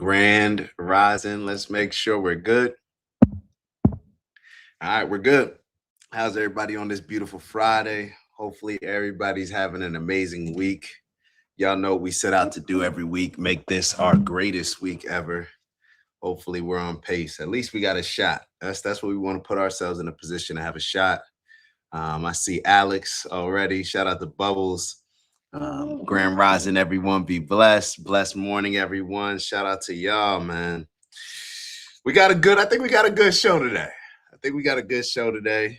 Grand Rising. Let's make sure we're good. All right, we're good. How's everybody on this beautiful Friday? Hopefully, everybody's having an amazing week. Y'all know what we set out to do every week, make this our greatest week ever. Hopefully, we're on pace. At least we got a shot. That's what we want to put ourselves in a position to have a shot. I see Alex already. Shout out to Bubbles. Grand Rising, everyone. Be blessed. Blessed morning, everyone. Shout out to y'all, man. I think we got a good show today.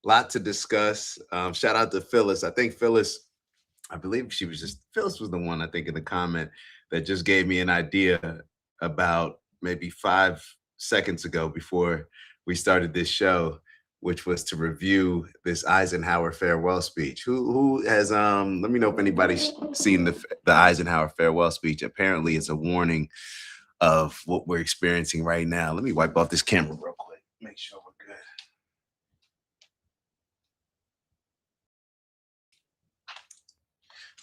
Lot to discuss. Shout out to Phyllis. I believe Phyllis was the one, I think, in the comment that just gave me an idea about maybe 5 seconds ago before we started this show, which was to review this Eisenhower farewell speech. Who has let me know if anybody's seen the Eisenhower farewell speech. Apparently it's a warning of what we're experiencing right now. Let me wipe off this camera real quick. Make sure we're good.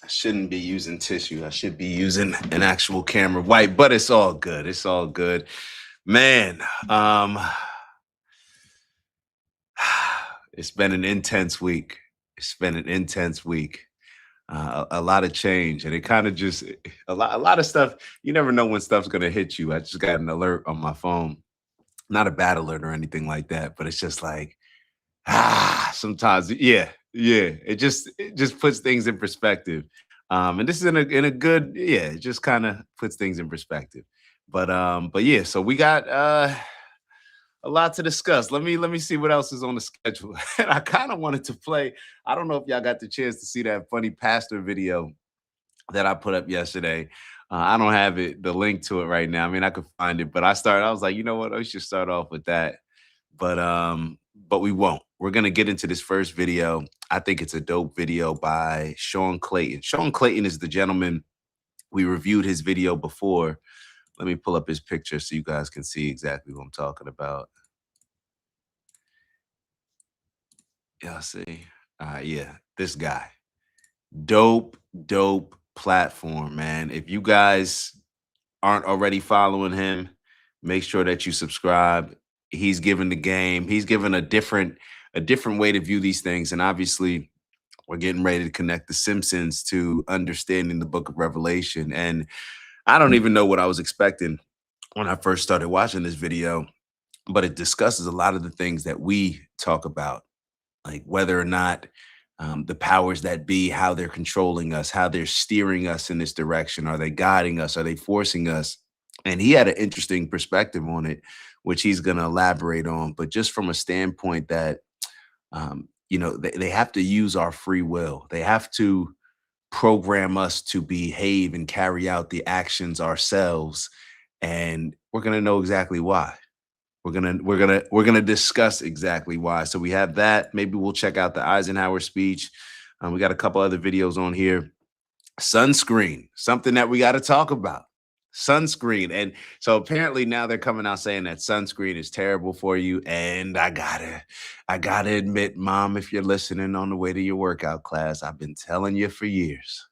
I shouldn't be using tissue. I should be using an actual camera wipe, but it's all good. It's all good. Man, it's been an intense week. A lot of change, and it kind of just a lot of stuff. You never know when stuff's gonna hit you. I just got an alert on my phone, not a bad alert or anything like that, but it's just like sometimes, yeah. It just puts things in perspective. And this is in a good, yeah. It just kind of puts things in perspective. But yeah. So we got a lot to discuss. Let me see what else is on the schedule. And I kind of wanted to play. I don't know if y'all got the chance to see that funny pastor video that I put up yesterday. I don't have the link to it right now. I mean, I could find it, but I was like, you know what? I should start off with that. But we won't. We're gonna get into this first video. I think it's a dope video by Sean Clayton. Sean Clayton is the gentleman. We reviewed his video before. Let me pull up his picture so you guys can see exactly what I'm talking about. Y'all see? Yeah, this guy. Dope platform, man. If you guys aren't already following him, make sure that you subscribe. He's given the game. He's given a different way to view these things. And obviously, we're getting ready to connect the Simpsons to understanding the book of Revelation. And I don't even know what I was expecting when I first started watching this video, but it discusses a lot of the things that we talk about, like whether or not the powers that be, how they're controlling us, how they're steering us in this direction. Are they guiding us? Are they forcing us? And he had an interesting perspective on it, which he's going to elaborate on. But just from a standpoint that, they have to use our free will. They have to program us to behave and carry out the actions ourselves. And we're going to know exactly why. We're gonna discuss exactly why. So we have that. Maybe we'll check out the Eisenhower speech. We got a couple other videos on here. Sunscreen, something that we got to talk about. Sunscreen, and so apparently now they're coming out saying that sunscreen is terrible for you. And I gotta admit, Mom, if you're listening on the way to your workout class, I've been telling you for years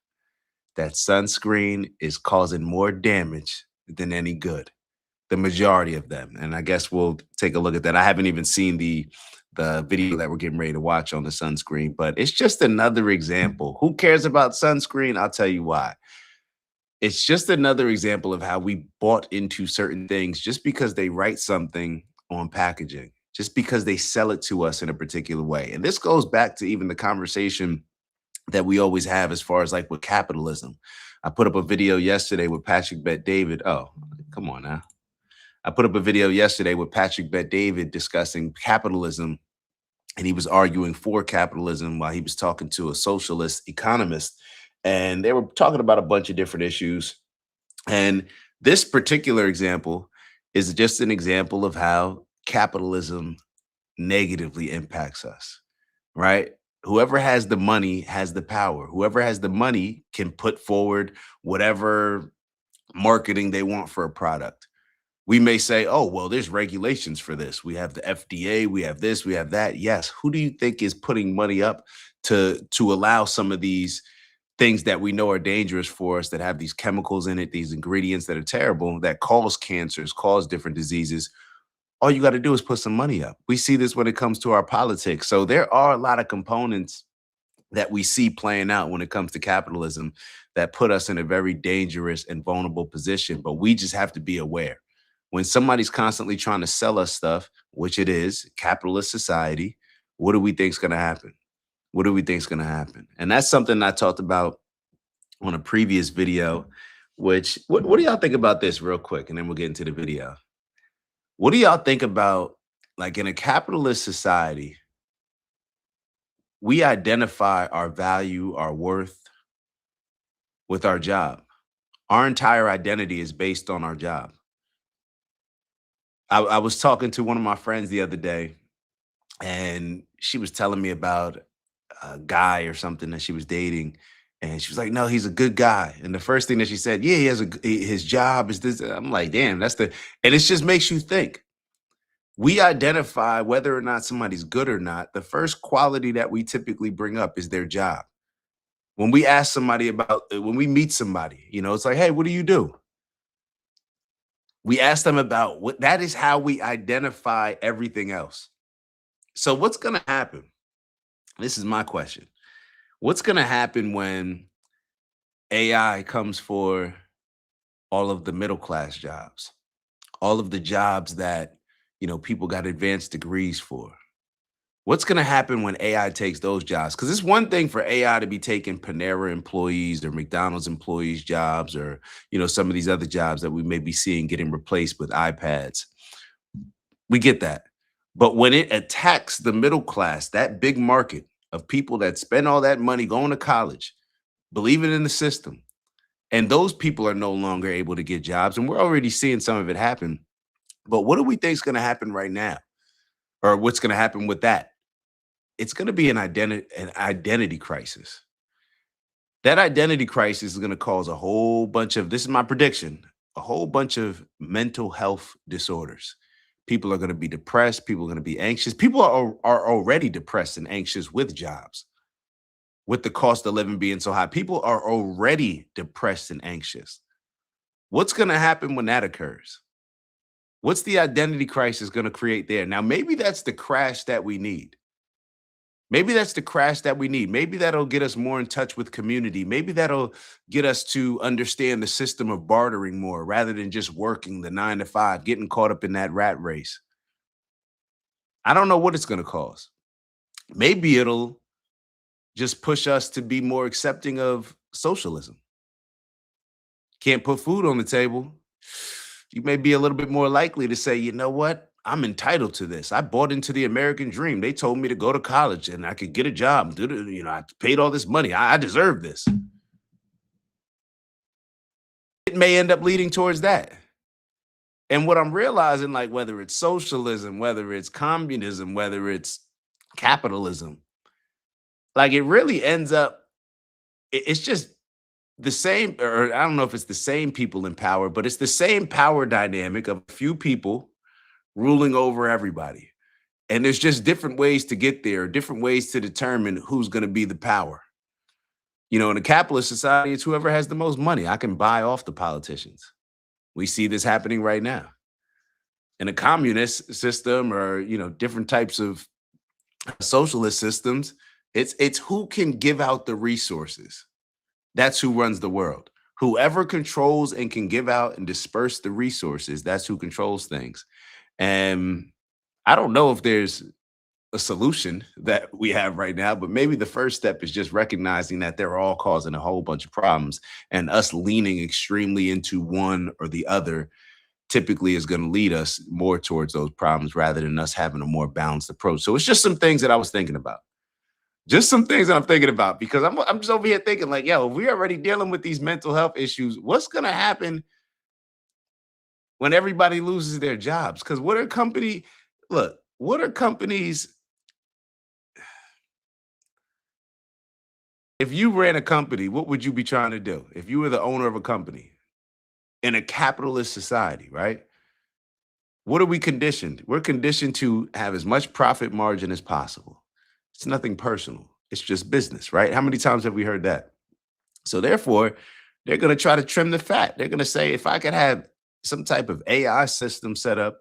that sunscreen is causing more damage than any good. The majority of them. And I guess we'll take a look at that. I haven't even seen the video that we're getting ready to watch on the sunscreen, but it's just another example. Who cares about sunscreen? I'll tell you why. It's just another example of how we bought into certain things just because they write something on packaging, just because they sell it to us in a particular way. And this goes back to even the conversation that we always have as far as like with capitalism. I put up a video yesterday with Patrick Bet David. Oh, come on now. I put up a video yesterday with Patrick Bet David discussing capitalism, and he was arguing for capitalism while he was talking to a socialist economist, and they were talking about a bunch of different issues. And this particular example is just an example of how capitalism negatively impacts us, right? Whoever has the money has the power. Whoever has the money can put forward whatever marketing they want for a product. We may say, oh, well, there's regulations for this. We have the FDA, we have this, we have that. Yes. Who do you think is putting money up to allow some of these things that we know are dangerous for us that have these chemicals in it, these ingredients that are terrible, that cause cancers, cause different diseases. All you got to do is put some money up. We see this when it comes to our politics. So there are a lot of components that we see playing out when it comes to capitalism that put us in a very dangerous and vulnerable position. But we just have to be aware. When somebody's constantly trying to sell us stuff, which it is, capitalist society, what do we think is going to happen? What do we think is going to happen? And that's something I talked about on a previous video, which, what do y'all think about this real quick? And then we'll get into the video. What do y'all think about, like, in a capitalist society, we identify our value, our worth with our job. Our entire identity is based on our job. I was talking to one of my friends the other day, and she was telling me about a guy or something that she was dating. And she was like, no, he's a good guy. And the first thing that she said, yeah, he has his job is this. I'm like, damn, and it just makes you think. We identify whether or not somebody's good or not. The first quality that we typically bring up is their job. When we ask somebody about, when we meet somebody, it's like, hey, what do you do? We ask them about what, that is how we identify everything else. So what's going to happen? This is my question. What's going to happen when AI comes for all of the middle class jobs, all of the jobs that, people got advanced degrees for? What's going to happen when AI takes those jobs? Because it's one thing for AI to be taking Panera employees or McDonald's employees' jobs, or, some of these other jobs that we may be seeing getting replaced with iPads. We get that. But when it attacks the middle class, that big market of people that spend all that money going to college, believing in the system, and those people are no longer able to get jobs, and we're already seeing some of it happen. But what do we think is going to happen right now? Or what's going to happen with that? It's going to be an identity crisis. That identity crisis is going to cause a whole bunch of, this is my prediction, a whole bunch of mental health disorders. People are going to be depressed. People are going to be anxious. People are already depressed and anxious with jobs, with the cost of living being so high. People are already depressed and anxious. What's going to happen when that occurs? What's the identity crisis going to create there? Now, maybe that's the crash that we need. Maybe that's the crash that we need. Maybe that'll get us more in touch with community. Maybe that'll get us to understand the system of bartering more rather than just working the 9 to 5, getting caught up in that rat race. I don't know what it's going to cause. Maybe it'll just push us to be more accepting of socialism. Can't put food on the table. You may be a little bit more likely to say, you know what? I'm entitled to this. I bought into the American dream. They told me to go to college and I could get a job. I paid all this money. I deserve this. It may end up leading towards that. And what I'm realizing, like, whether it's socialism, whether it's communism, whether it's capitalism, like, it really ends up, it's just the same, or I don't know if it's the same people in power, but it's the same power dynamic of a few people ruling over everybody. And there's just different ways to get there, different ways to determine who's going to be the power. In a capitalist society, it's whoever has the most money. I can buy off the politicians. We see this happening right now. In a communist system, or, different types of socialist systems, it's who can give out the resources. That's who runs the world. Whoever controls and can give out and disperse the resources, that's who controls things. And I don't know if there's a solution that we have right now, but maybe the first step is just recognizing that they're all causing a whole bunch of problems, and us leaning extremely into one or the other typically is going to lead us more towards those problems rather than us having a more balanced approach. So it's just some things that I was thinking about. Just some things that I'm thinking about, because I'm just over here thinking, like, yo, if we're already dealing with these mental health issues, what's going to happen when everybody loses their jobs? Because what are companies, if you ran a company, what would you be trying to do? If you were the owner of a company in a capitalist society, right? What are we conditioned? We're conditioned to have as much profit margin as possible. It's nothing personal. It's just business, right? How many times have we heard that? So therefore, they're going to try to trim the fat. They're going to say, if I could have some type of AI system set up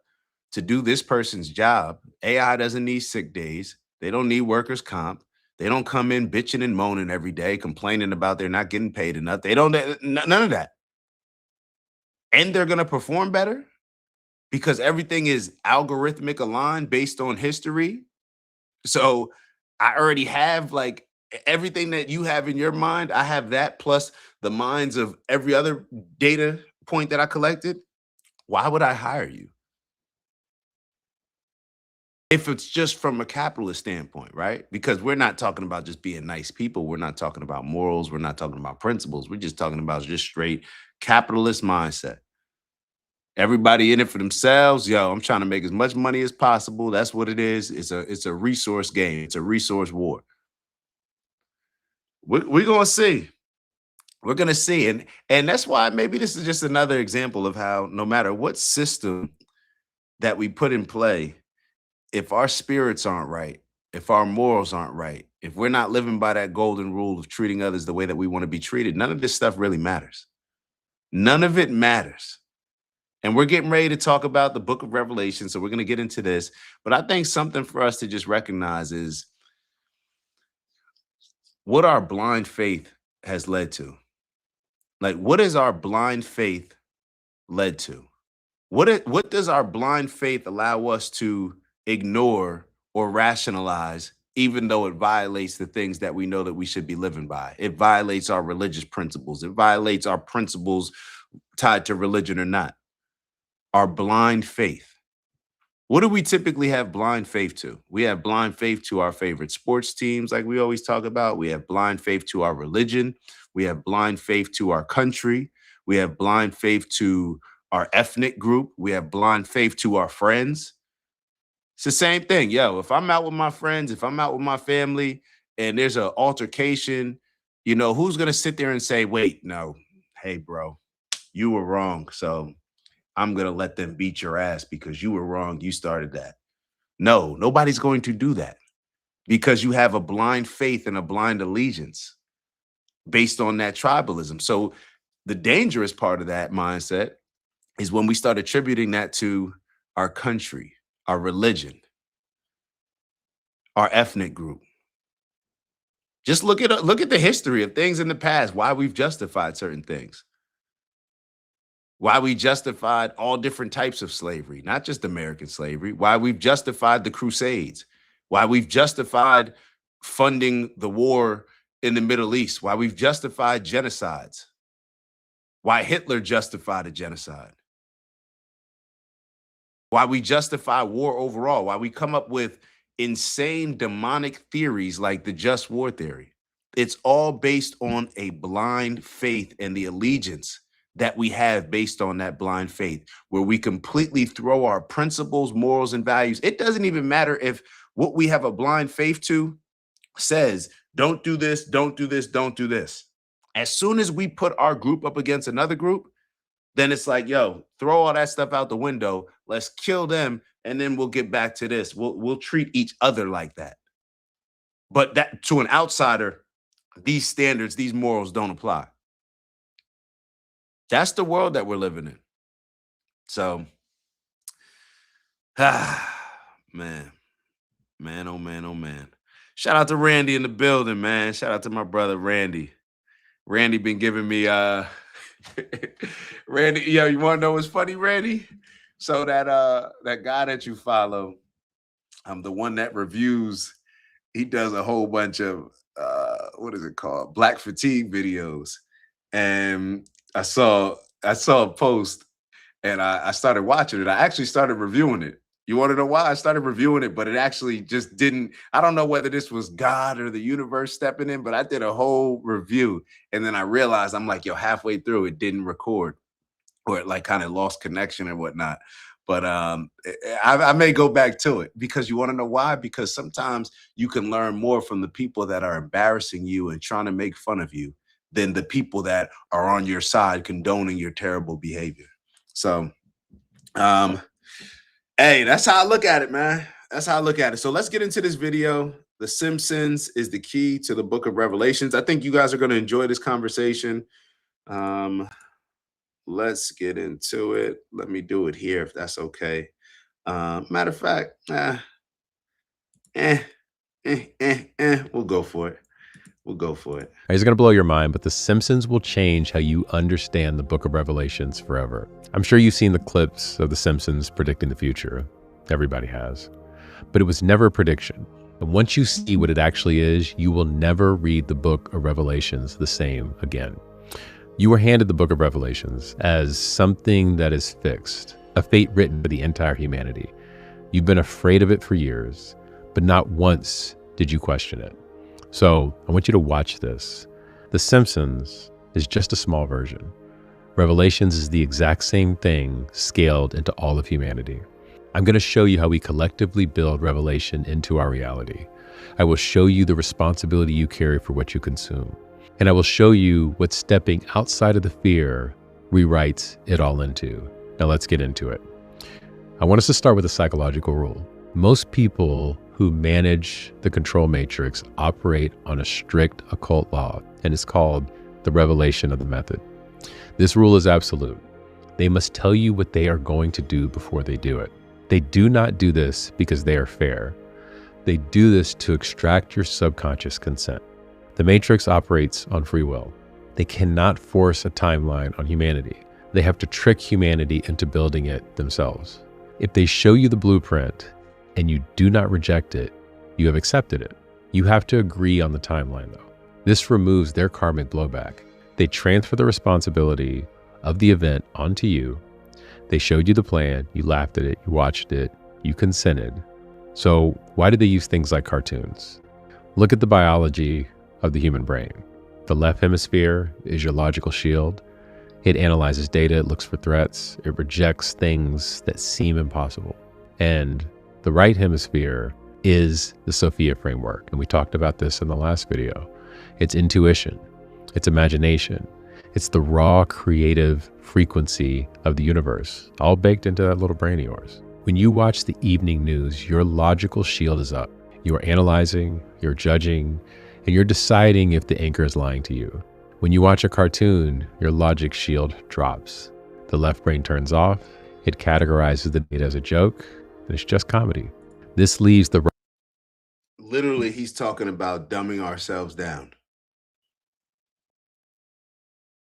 to do this person's job, AI doesn't need sick days. They don't need workers' comp. They don't come in bitching and moaning every day, complaining about they're not getting paid enough. They don't, none of that. And they're going to perform better because everything is algorithmic aligned based on history. So I already have like everything that you have in your mind. I have that plus the minds of every other data point that I collected. Why would I hire you? If it's just from a capitalist standpoint, right? Because we're not talking about just being nice people. We're not talking about morals. We're not talking about principles. We're just talking about just straight capitalist mindset. Everybody in it for themselves. Yo, I'm trying to make as much money as possible. That's what it is. It's a resource game. It's a resource war. We're gonna see. We're gonna see. And that's why maybe this is just another example of how no matter what system that we put in play, if our spirits aren't right, if our morals aren't right, if we're not living by that golden rule of treating others the way that we want to be treated, none of this stuff really matters. None of it matters. And we're getting ready to talk about the book of Revelation. So we're going to get into this. But I think something for us to just recognize is what our blind faith has led to. Like, what has our blind faith led to? What does our blind faith allow us to ignore or rationalize, even though it violates the things that we know that we should be living by? It violates our religious principles. It violates our principles tied to religion or not. Our blind faith. What do we typically have blind faith to? We have blind faith to our favorite sports teams, like we always talk about. We have blind faith to our religion. We have blind faith to our country. We have blind faith to our ethnic group. We have blind faith to our friends. It's the same thing. Yo, if I'm out with my friends, if I'm out with my family and there's an altercation, who's going to sit there and say, wait, no, hey, bro, you were wrong. So I'm going to let them beat your ass because you were wrong. You started that. No, nobody's going to do that because you have a blind faith and a blind allegiance based on that tribalism. So the dangerous part of that mindset is when we start attributing that to our country, our religion, our ethnic group. Just look at the history of things in the past, why we've justified certain things. Why we justified all different types of slavery, not just American slavery, why we've justified the Crusades, why we've justified funding the war in the Middle East, why we've justified genocides, why Hitler justified a genocide, why we justify war overall, why we come up with insane demonic theories like the just war theory. It's all based on a blind faith and the allegiance that we have based on that blind faith, where we completely throw our principles, morals, and values. It doesn't even matter if what we have a blind faith to says, don't do this, don't do this, don't do this. As soon as we put our group up against another group, then it's like, yo, throw all that stuff out the window. Let's kill them. And then we'll get back to this. We'll treat each other like that. But that to an outsider, these standards, these morals don't apply. That's the world that we're living in. So, man, oh man, oh man. Shout out to Randy in the building, man. Shout out to my brother Randy. Randy been giving me Randy, yo, you want to know what's funny, Randy? So that guy that you follow, the one that reviews, he does a whole bunch of what is it called? Black fatigue videos. And I saw a post and I started watching it. I actually started reviewing it. You want to know why I started reviewing it, but it actually just didn't. I don't know whether this was God or the universe stepping in, but I did a whole review. And then I realized I'm like, yo, halfway through it didn't record or it like kind of lost connection and whatnot. But I may go back to it because you want to know why? Because sometimes you can learn more from the people that are embarrassing you and trying to make fun of you than the people that are on your side condoning your terrible behavior. So, hey, that's how I look at it, man. That's how I look at it. So let's get into this video. The Simpsons is the key to the book of Revelations. I think you guys are going to enjoy this conversation. Um, let's get into it. Let me do it here if that's okay. Matter of fact, eh, we'll go for it. We'll go for it. It's going to blow your mind, but The Simpsons will change how you understand the book of Revelations forever. I'm sure you've seen the clips of The Simpsons predicting the future. Everybody has. But it was never a prediction. And once you see what it actually is, you will never read the book of Revelations the same again. You were handed the book of Revelations as something that is fixed, a fate written for the entire humanity. You've been afraid of it for years, but not once did you question it. So I want you to watch this. The Simpsons is just a small version. Revelations is the exact same thing scaled into all of humanity. I'm going to show you how we collectively build Revelation into our reality. I will show you the responsibility you carry for what you consume. And I will show you what stepping outside of the fear rewrites it all into. Now let's get into it. I want us to start with a psychological rule. Most people who manage the control matrix operate on a strict occult law, and it's called the revelation of the method. This rule is absolute. They must tell you what they are going to do before they do it. They do not do this because they are fair. They do this to extract your subconscious consent. The matrix operates on free will. They cannot force a timeline on humanity. They have to trick humanity into building it themselves. If they show you the blueprint and you do not reject it, you have accepted it. You have to agree on the timeline though. This removes their karmic blowback. They transfer the responsibility of the event onto you. They showed you the plan, you laughed at it, you watched it, you consented. So why do they use things like cartoons? Look at the biology of the human brain. The left hemisphere is your logical shield. It analyzes data, it looks for threats, it rejects things that seem impossible. And the right hemisphere is the Sophia framework. And we talked about this in the last video. It's intuition, it's imagination, it's the raw creative frequency of the universe, all baked into that little brain of yours. When you watch the evening news, your logical shield is up. You are analyzing, you're judging, and you're deciding if the anchor is lying to you. When you watch a cartoon, your logic shield drops. The left brain turns off, it categorizes the data as a joke, and it's just comedy. This leaves the... Literally, he's talking about dumbing ourselves down.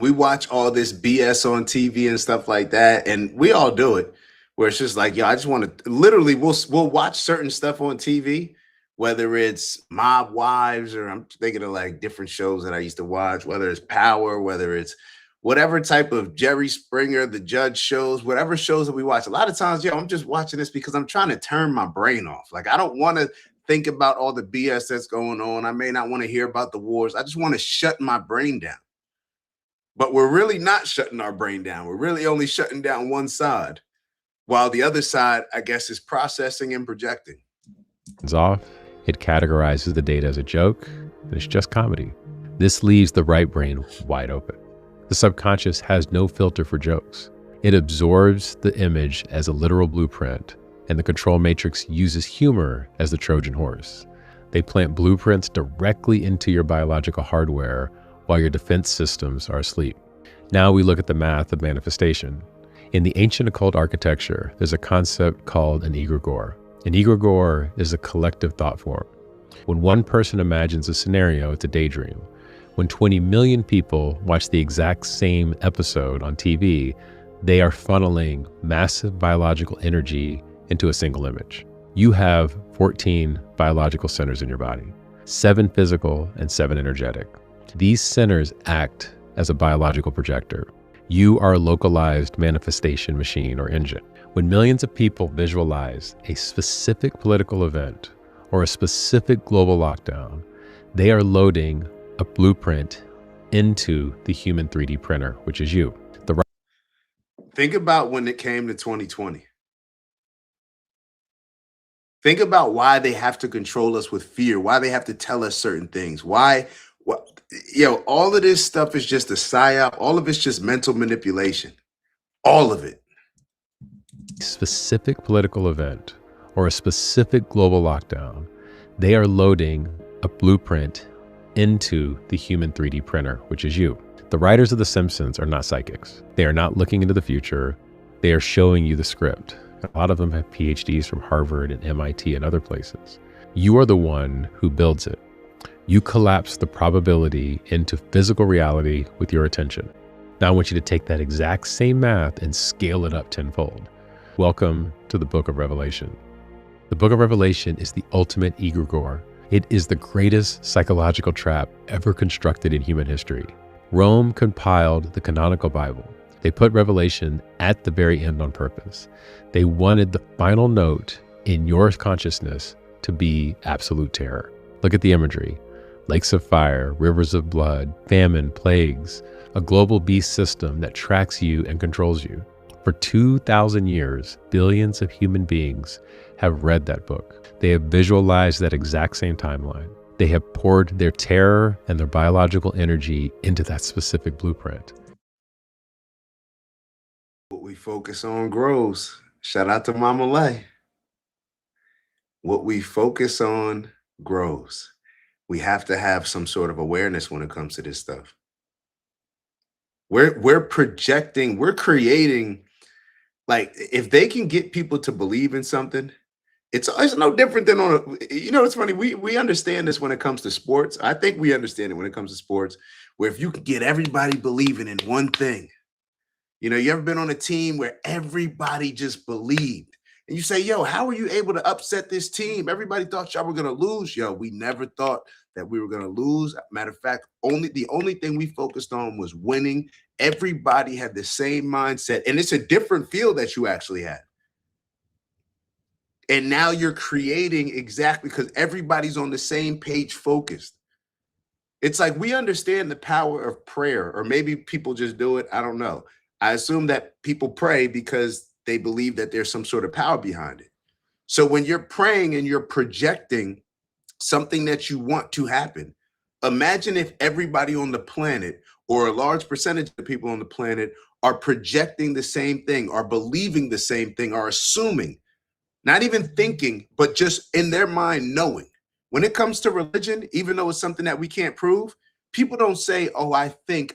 We watch all this BS on TV and stuff like that, and we all do it, where it's just like, yo, I just want to literally, we'll watch certain stuff on TV, whether it's Mob Wives, or I'm thinking of like different shows that I used to watch, whether it's Power, whether it's whatever type of Jerry Springer, the Judge shows, whatever shows that we watch. A lot of times, yo, I'm just watching this because I'm trying to turn my brain off. Like, I don't want to think about all the BS that's going on. I may not want to hear about the wars. I just want to shut my brain down. But we're really not shutting our brain down. We're really only shutting down one side, while the other side, I guess, is processing and projecting. It's off. It categorizes the data as a joke, and it's just comedy. This leaves the right brain wide open. The subconscious has no filter for jokes. It absorbs the image as a literal blueprint, and the control matrix uses humor as the Trojan horse. They plant blueprints directly into your biological hardware while your defense systems are asleep. Now we look at the math of manifestation. In the ancient occult architecture, there's a concept called an egregore. An egregore is a collective thought form. When one person imagines a scenario, it's a daydream. When 20 million people watch the exact same episode on TV, they are funneling massive biological energy into a single image. You have 14 biological centers in your body, 7 physical and 7 energetic. These centers act as a biological projector. You are a localized manifestation machine or engine. When millions of people visualize a specific political event or a specific global lockdown, they are loading a blueprint into the human 3D printer, which is you. Think about when it came to 2020. Think about why they have to control us with fear, why they have to tell us certain things, all of this stuff is just a psyop. All of it's just mental manipulation. All of it. Specific political event or a specific global lockdown, They are loading a blueprint into the human 3D printer, which is you. The writers of The Simpsons are not psychics. They are not looking into the future. They are showing you the script. A lot of them have PhDs from Harvard and MIT and other places. You are the one who builds it. You collapse the probability into physical reality with your attention. Now I want you to take that exact same math and scale it up tenfold. Welcome to the Book of Revelation. The Book of Revelation is the ultimate egregore. It is the greatest psychological trap ever constructed in human history. Rome compiled the canonical Bible. They put Revelation at the very end on purpose. They wanted the final note in your consciousness to be absolute terror. Look at the imagery. Lakes of fire, rivers of blood, famine, plagues, a global beast system that tracks you and controls you. For 2,000 years, billions of human beings have read that book. They have visualized that exact same timeline. They have poured their terror and their biological energy into that specific blueprint. What we focus on grows. Shout out to Mama Lay. What we focus on grows. We have to have some sort of awareness when it comes to this stuff. We're projecting, we're creating, like, if they can get people to believe in something, it's no different than it's funny. We understand this when it comes to sports. I think we understand it when it comes to sports, where if you can get everybody believing in one thing, you ever been on a team where everybody just believed and you say, yo, how were you able to upset this team? Everybody thought y'all were going to lose. Yo, we never thought that we were going to lose. Matter of fact, the only thing we focused on was winning. Everybody had the same mindset, and it's a different feel that you actually had. And now you're creating exactly because everybody's on the same page focused. It's like we understand the power of prayer, or maybe people just do it. I don't know. I assume that people pray because they believe that there's some sort of power behind it. So when you're praying and you're projecting something that you want to happen, imagine if everybody on the planet, or a large percentage of people on the planet, are projecting the same thing, are believing the same thing, are assuming, not even thinking, but just in their mind knowing. When it comes to religion, even though it's something that we can't prove, people don't say, oh, I think.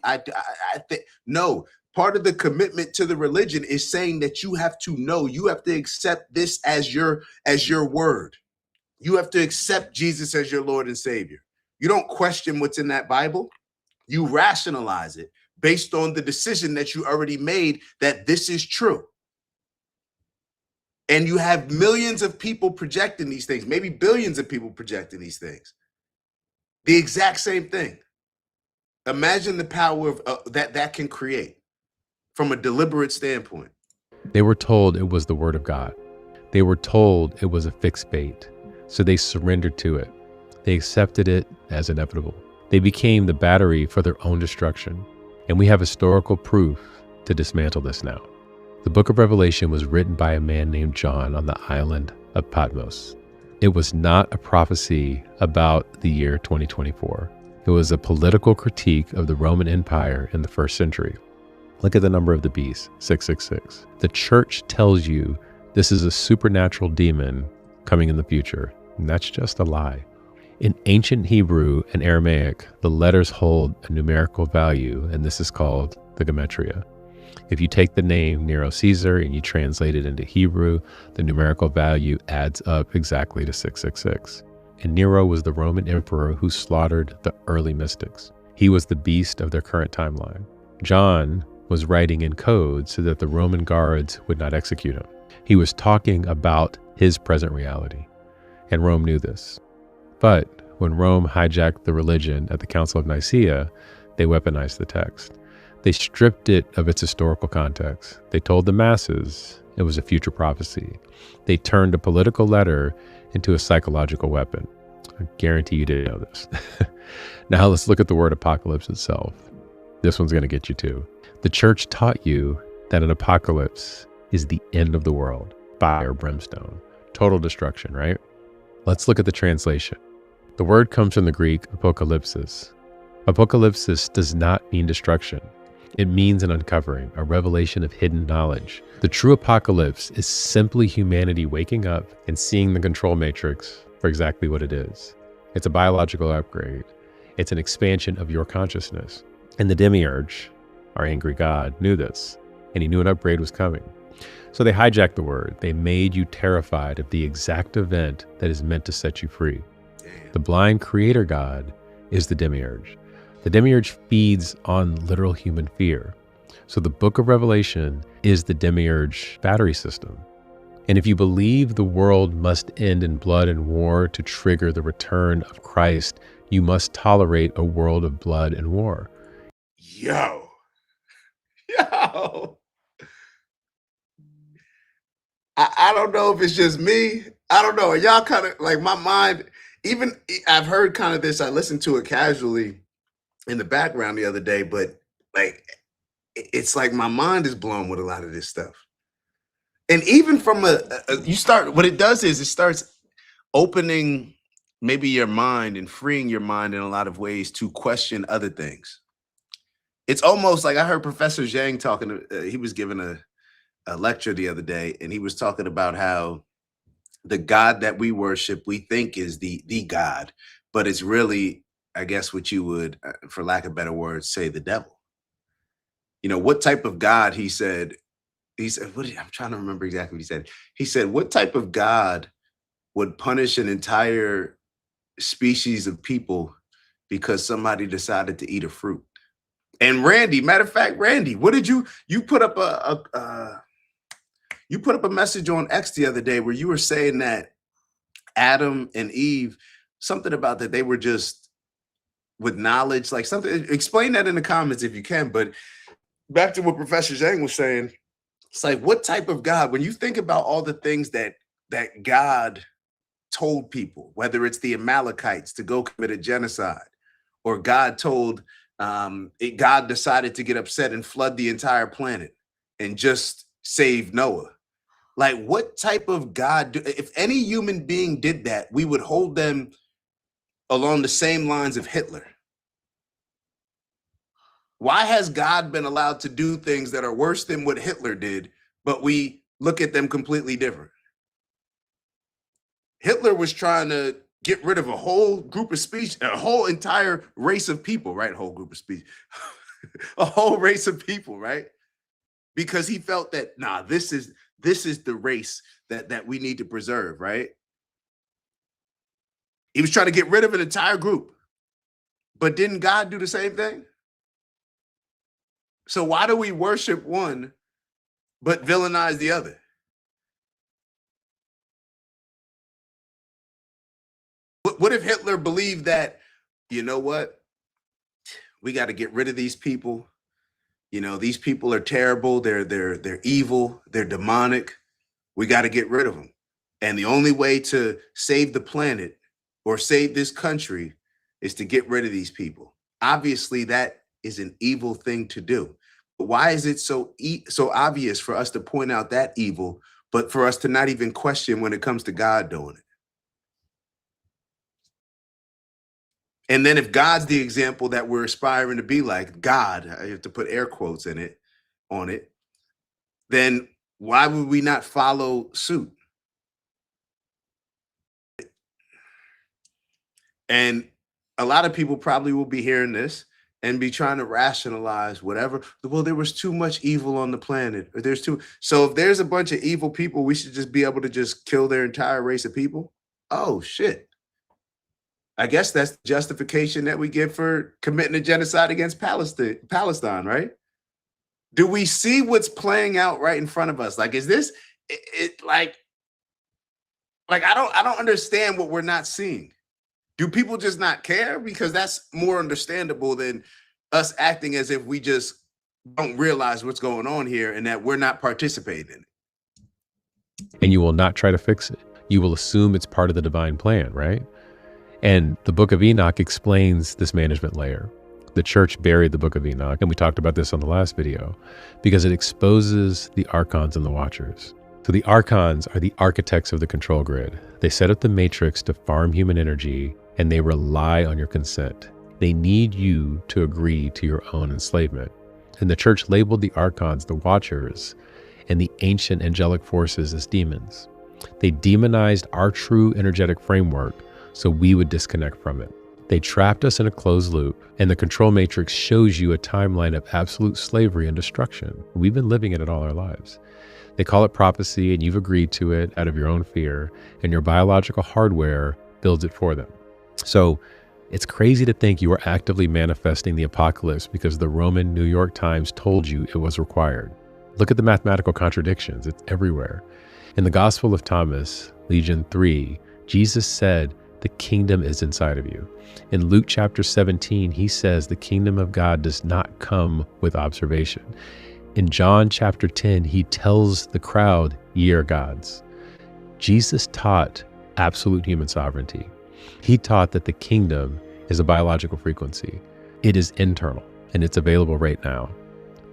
No, part of the commitment to the religion is saying that you have to know, you have to accept this as your word. You have to accept Jesus as your Lord and Savior. You don't question what's in that Bible. You rationalize it based on the decision that you already made that this is true. And you have millions of people projecting these things, maybe billions of people projecting these things. The exact same thing. Imagine the power of that can create from a deliberate standpoint. They were told it was the word of God. They were told it was a fixed fate. So they surrendered to it. They accepted it as inevitable. They became the battery for their own destruction. And we have historical proof to dismantle this now. The book of Revelation was written by a man named John on the island of Patmos. It was not a prophecy about the year 2024. It was a political critique of the Roman Empire in the first century. Look at the number of the beast, 666. The church tells you this is a supernatural demon coming in the future, and that's just a lie. In ancient Hebrew and Aramaic, the letters hold a numerical value, and this is called the gematria. If you take the name Nero Caesar and you translate it into Hebrew, the numerical value adds up exactly to 666. And Nero was the Roman emperor who slaughtered the early mystics. He was the beast of their current timeline. John was writing in code so that the Roman guards would not execute him. He was talking about his present reality, and Rome knew this. But when Rome hijacked the religion at the Council of Nicaea, they weaponized the text. They stripped it of its historical context. They told the masses it was a future prophecy. They turned a political letter into a psychological weapon. I guarantee you didn't know this. Now let's look at the word apocalypse itself. This one's going to get you too. The church taught you that an apocalypse is the end of the world, fire, brimstone, total destruction, right? Let's look at the translation. The word comes from the Greek apocalypsis. Apocalypsis does not mean destruction. It means an uncovering, a revelation of hidden knowledge. The true apocalypse is simply humanity waking up and seeing the control matrix for exactly what it is. It's a biological upgrade. It's an expansion of your consciousness. And the demiurge, our angry god, knew this, and he knew an upgrade was coming. So they hijacked the word. They made you terrified of the exact event that is meant to set you free. The blind creator god is the demiurge. The demiurge feeds on literal human fear. So the book of Revelation is the demiurge battery system. And if you believe the world must end in blood and war to trigger the return of Christ, you must tolerate a world of blood and war. Yo. I don't know if it's just me. I don't know. Y'all kind of like my mind, even I've heard kind of this. I listened to it casually in the background the other day, but like it's like my mind is blown with a lot of this stuff. And even from what it does is it starts opening maybe your mind and freeing your mind in a lot of ways to question other things. It's almost like I heard Professor Zhang talking, he was giving a lecture the other day, and he was talking about how the God that we worship, we think is the God, but it's really, I guess what you would, for lack of better words, say the devil. You know, what type of God he said, I'm trying to remember exactly what he said. He said, what type of God would punish an entire species of people because somebody decided to eat a fruit? And Randy, matter of fact, Randy, what did you put up you put up a message on X the other day where you were saying that Adam and Eve, something about that they were just with knowledge, like something. Explain that in the comments if you can. But back to what Professor Zhang was saying, it's like, what type of God, when you think about all the things that God told people, whether it's the Amalekites to go commit a genocide, or God told God decided to get upset and flood the entire planet and just save Noah. Like, what type of God, if any human being did that, we would hold them along the same lines of Hitler. Why has God been allowed to do things that are worse than what Hitler did, but we look at them completely different? Hitler was trying to get rid of a whole group of species, a whole entire race of people, right? A whole group of species, a whole race of people, right? Because he felt that, nah, this is the race that we need to preserve, right? He was trying to get rid of an entire group. But didn't God do the same thing? So why do we worship one but villainize the other? What if Hitler believed that, you know what? We got to get rid of these people. You know, these people are terrible. They're evil. They're demonic. We got to get rid of them. And the only way to save the planet or save this country is to get rid of these people. Obviously, that is an evil thing to do. But why is it so obvious for us to point out that evil, but for us to not even question when it comes to God doing it? And then if God's the example that we're aspiring to be like, God, I have to put air quotes on it, then why would we not follow suit? And a lot of people probably will be hearing this and be trying to rationalize whatever. Well, there was too much evil on the planet, or so if there's a bunch of evil people, we should just be able to just kill their entire race of people. Oh shit. I guess that's the justification that we give for committing a genocide against Palestine, right? Do we see what's playing out right in front of us? Like, is this like I don't understand what we're not seeing. Do people just not care? Because that's more understandable than us acting as if we just don't realize what's going on here and that we're not participating in it. And you will not try to fix it. You will assume it's part of the divine plan, right? And the book of Enoch explains this management layer. The church buried the book of Enoch, and we talked about this on the last video, because it exposes the archons and the watchers. So the archons are the architects of the control grid. They set up the matrix to farm human energy, and they rely on your consent. They need you to agree to your own enslavement. And the church labeled the archons the watchers and the ancient angelic forces as demons. They demonized our true energetic framework so we would disconnect from it. They trapped us in a closed loop, and the control matrix shows you a timeline of absolute slavery and destruction. We've been living in it all our lives. They call it prophecy, and you've agreed to it out of your own fear, and your biological hardware builds it for them. So it's crazy to think you are actively manifesting the apocalypse because the Roman New York Times told you it was required. Look at the mathematical contradictions. It's everywhere. In the Gospel of Thomas, Legion 3, Jesus said, "The kingdom is inside of you." In Luke chapter 17, he says the kingdom of God does not come with observation. In John chapter 10, he tells the crowd, "Ye are gods." Jesus taught absolute human sovereignty. He taught that the kingdom is a biological frequency. It is internal, and it's available right now.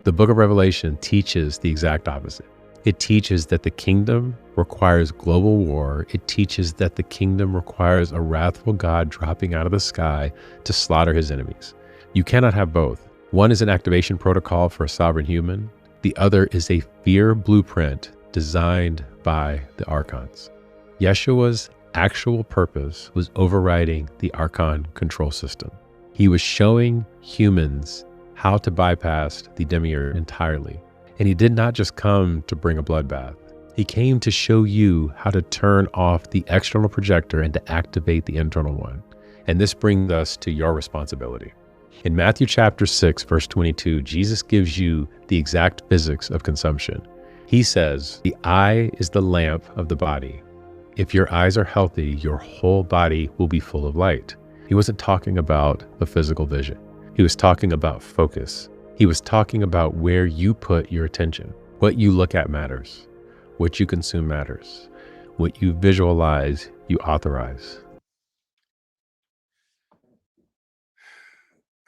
The book of Revelation teaches the exact opposite. It teaches that the kingdom requires global war. It teaches that the kingdom requires a wrathful God dropping out of the sky to slaughter his enemies. You cannot have both. One is an activation protocol for a sovereign human. The other is a fear blueprint designed by the archons. Yeshua's actual purpose was overriding the archon control system. He was showing humans how to bypass the demiurge entirely. And he did not just come to bring a bloodbath. He came to show you how to turn off the external projector and to activate the internal one. And this brings us to your responsibility. In Matthew chapter 6, verse 22, Jesus gives you the exact physics of consumption. He says, "The eye is the lamp of the body. If your eyes are healthy, your whole body will be full of light." He wasn't talking about the physical vision. He was talking about focus. He was talking about where you put your attention. What you look at matters. What you consume matters. What you visualize, you authorize.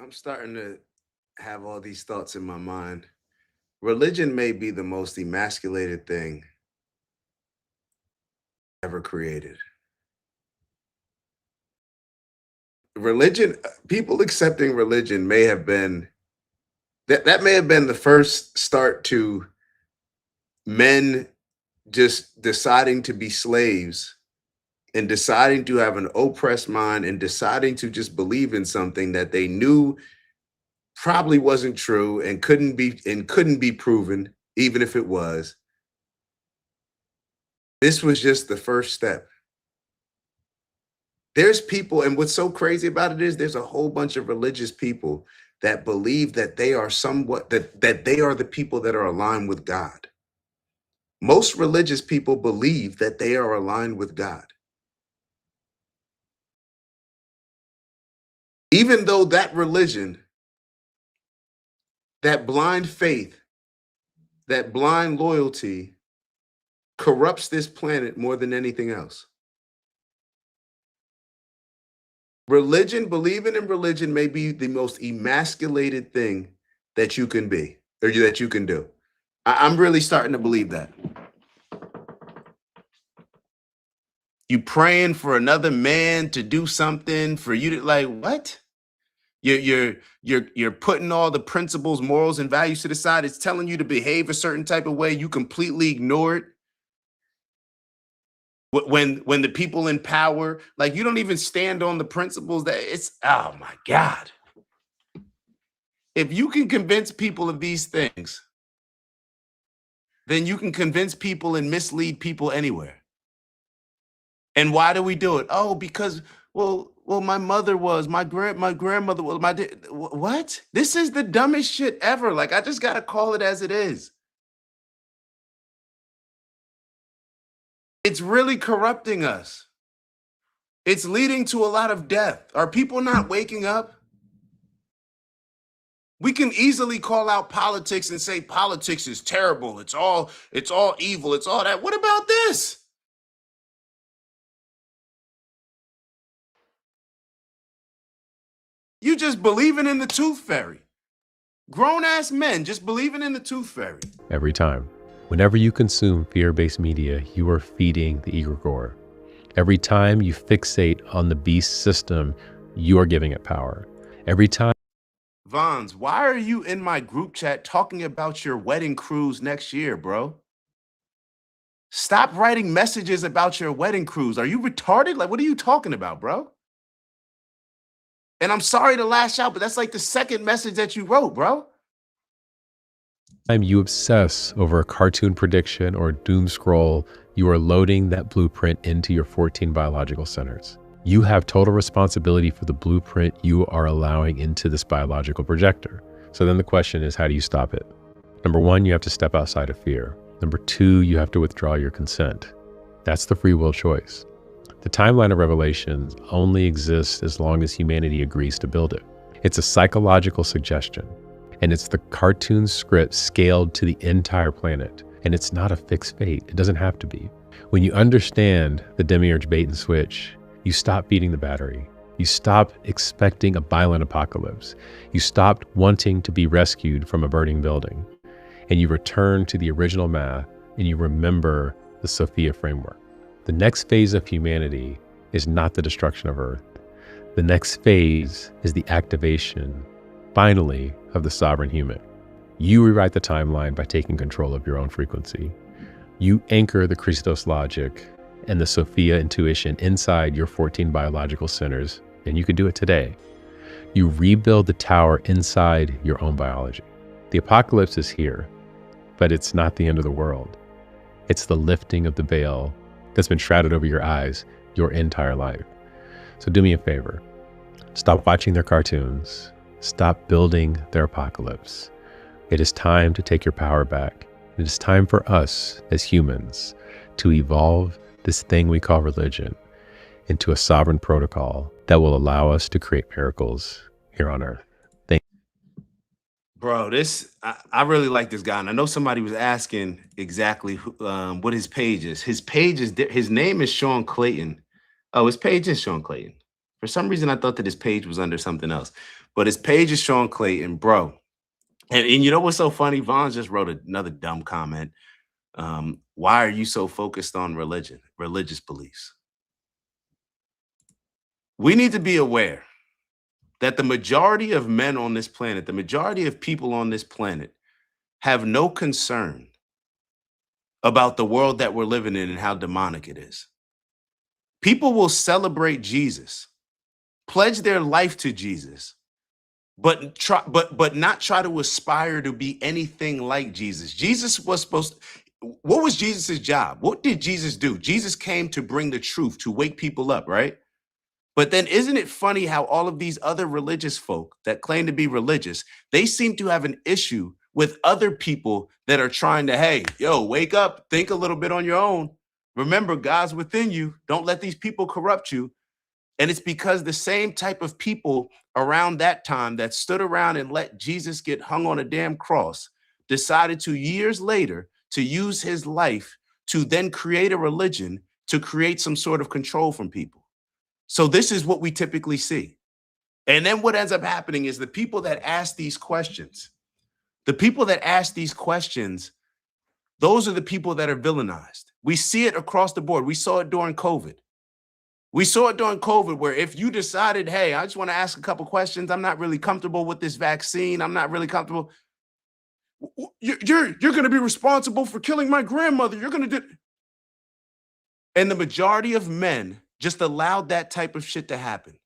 I'm starting to have all these thoughts in my mind. Religion may be the most emasculated thing ever created. Religion, people accepting religion may have been that may have been the first start to men just deciding to be slaves and deciding to have an oppressed mind and deciding to just believe in something that they knew probably wasn't true and couldn't be proven, even if it was. This was just the first step. There's people, and what's so crazy about it is there's a whole bunch of religious people that believe that they are somewhat that they are the people that are aligned with God. Most religious people believe that they are aligned with God. Even though that religion, that blind faith, that blind loyalty corrupts this planet more than anything else. Religion, believing in religion may be the most emasculated thing that you can be or that you can do. I'm really starting to believe that. You praying for another man to do something for you to like what? You're putting all the principles, morals, and values to the side. It's telling you to behave a certain type of way. You completely ignore it. When the people in power, like you don't even stand on the principles that it's oh my God. If you can convince people of these things, then you can convince people and mislead people anywhere. And why do we do it? Oh, because well, my mother was, my grandmother was, what? This is the dumbest shit ever. Like I just gotta call it as it is. It's really corrupting us. It's leading to a lot of death. Are people not waking up? We can easily call out politics and say politics is terrible. It's all evil. It's all that. What about this? You just believing in the tooth fairy. Grown ass men just believing in the tooth fairy. Every time. Whenever you consume fear-based media, you are feeding the egregore. Every time you fixate on the beast system, you are giving it power. Every time. Vons, why are you in my group chat talking about your wedding cruise next year, bro? Stop writing messages about your wedding cruise. Are you retarded? Like, what are you talking about, bro? And I'm sorry to lash out, but that's like the second message that you wrote, bro. Time you obsess over a cartoon prediction or a doom scroll, you are loading that blueprint into your 14 biological centers. You have total responsibility for the blueprint you are allowing into this biological projector. So then the question is, how do you stop it? Number one, you have to step outside of fear. Number two, you have to withdraw your consent. That's the free will choice. The timeline of Revelations only exists as long as humanity agrees to build it. It's a psychological suggestion, and it's the cartoon script scaled to the entire planet. And it's not a fixed fate. It doesn't have to be. When you understand the demiurge bait and switch, you stop feeding the battery. You stop expecting a violent apocalypse. You stopped wanting to be rescued from a burning building. And you return to the original math, and you remember the Sophia framework. The next phase of humanity is not the destruction of Earth. The next phase is the activation, finally, of the sovereign human. You rewrite the timeline by taking control of your own frequency. You anchor the Christos logic and the Sophia intuition inside your 14 biological centers, and you can do it today. You rebuild the tower inside your own biology. The apocalypse is here, but it's not the end of the world. It's the lifting of the veil that's been shrouded over your eyes your entire life. So do me a favor. Stop watching their cartoons. Stop building their apocalypse. It is time to take your power back. It is time for us as humans to evolve this thing we call religion into a sovereign protocol that will allow us to create miracles here on Earth. Bro, I really like this guy, and I know somebody was asking exactly what his page is. His name is Sean Clayton. Oh, his page is Sean Clayton. For some reason, I thought that his page was under something else, but his page is Sean Clayton, bro. And you know what's so funny? Vaughn just wrote another dumb comment. Why are you so focused on religious beliefs? We need to be aware that the majority of men on this planet, the majority of people on this planet have no concern about the world that we're living in and how demonic it is. People will celebrate Jesus, pledge their life to Jesus, but not try to aspire to be anything like Jesus. Jesus was supposed to, what was Jesus's job? What did Jesus do? Jesus came to bring the truth, to wake people up, right? But then isn't it funny how all of these other religious folk that claim to be religious, they seem to have an issue with other people that are trying to, hey, yo, wake up, think a little bit on your own. Remember, God's within you. Don't let these people corrupt you. And it's because the same type of people around that time that stood around and let Jesus get hung on a damn cross decided to years later to use his life to then create a religion to create some sort of control from people. So this is what we typically see. And then what ends up happening is the people that ask these questions, those are the people that are villainized. We see it across the board. We saw it during COVID. Where if you decided, hey, I just want to ask a couple questions. I'm not really comfortable with this vaccine. I'm not really comfortable. You're going to be responsible for killing my grandmother. You're going to do. And the majority of men just allowed that type of shit to happen.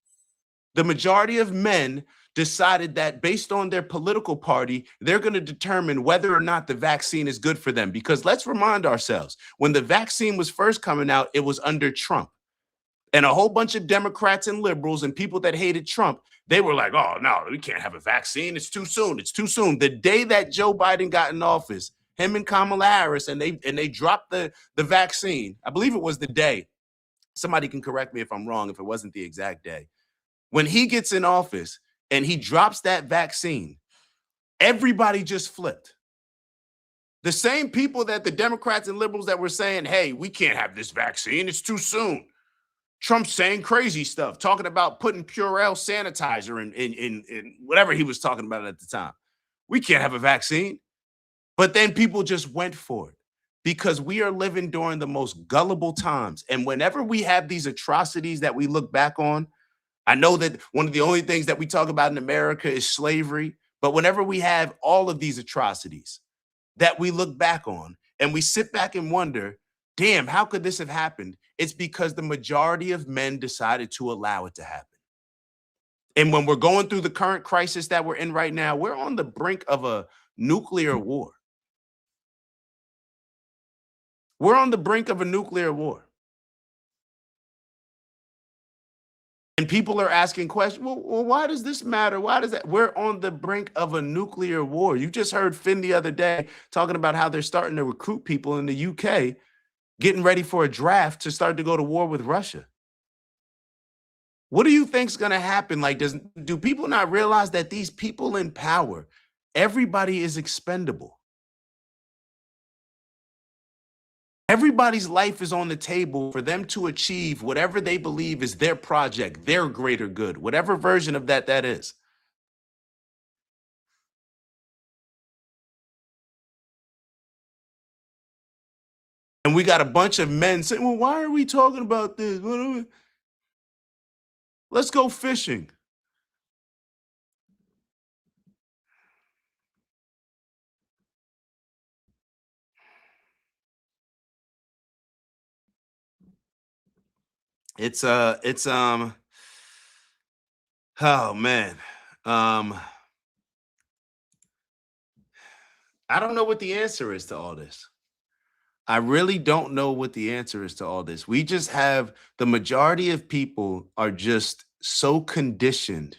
The majority of men decided that based on their political party, they're going to determine whether or not the vaccine is good for them. Because let's remind ourselves, when the vaccine was first coming out, it was under Trump. And a whole bunch of Democrats and liberals and people that hated Trump, they were like, oh, no, we can't have a vaccine. It's too soon. It's too soon. The day that Joe Biden got in office, him and Kamala Harris, and they dropped the vaccine. I believe it was the day. Somebody can correct me if I'm wrong, if it wasn't the exact day. When he gets in office and he drops that vaccine, everybody just flipped. The same people that the Democrats and liberals that were saying, hey, we can't have this vaccine. It's too soon. Trump's saying crazy stuff, talking about putting Purell sanitizer in whatever he was talking about at the time. We can't have a vaccine. But then people just went for it because we are living during the most gullible times. And whenever we have these atrocities that we look back on, I know that one of the only things that we talk about in America is slavery. But whenever we have all of these atrocities that we look back on and we sit back and wonder, damn, how could this have happened? It's because the majority of men decided to allow it to happen. And when we're going through the current crisis that we're in right now, we're on the brink of a nuclear war. We're on the brink of a nuclear war. And people are asking questions. Well, why does this matter? Why does that? We're on the brink of a nuclear war. You just heard Finn the other day talking about how they're starting to recruit people in the UK, getting ready for a draft to start to go to war with Russia. What do you think's going to happen? Like, do people not realize that these people in power, everybody is expendable? Everybody's life is on the table for them to achieve whatever they believe is their project, their greater good, whatever version of that is. And we got a bunch of men saying, well, why are we talking about this? Let's go fishing. It's oh man. I don't know what the answer is to all this. I really don't know what the answer is to all this. We just have the majority of people are just so conditioned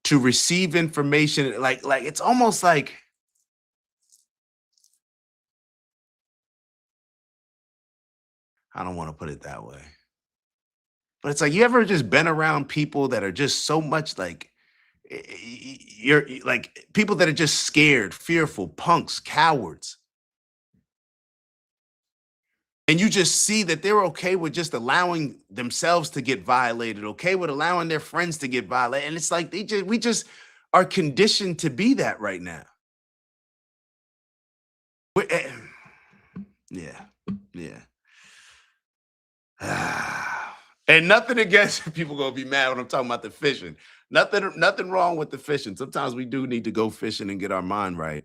to receive information. Like it's almost like I don't want to put it that way. But it's like you ever just been around people that are just so much like you're like people that are just scared, fearful, punks, cowards. And you just see that they're okay with just allowing themselves to get violated, okay with allowing their friends to get violated. And it's like we just are conditioned to be that right now. Yeah, yeah. And nothing against people gonna be mad when I'm talking about the fishing. Nothing wrong with the fishing. Sometimes we do need to go fishing and get our mind right.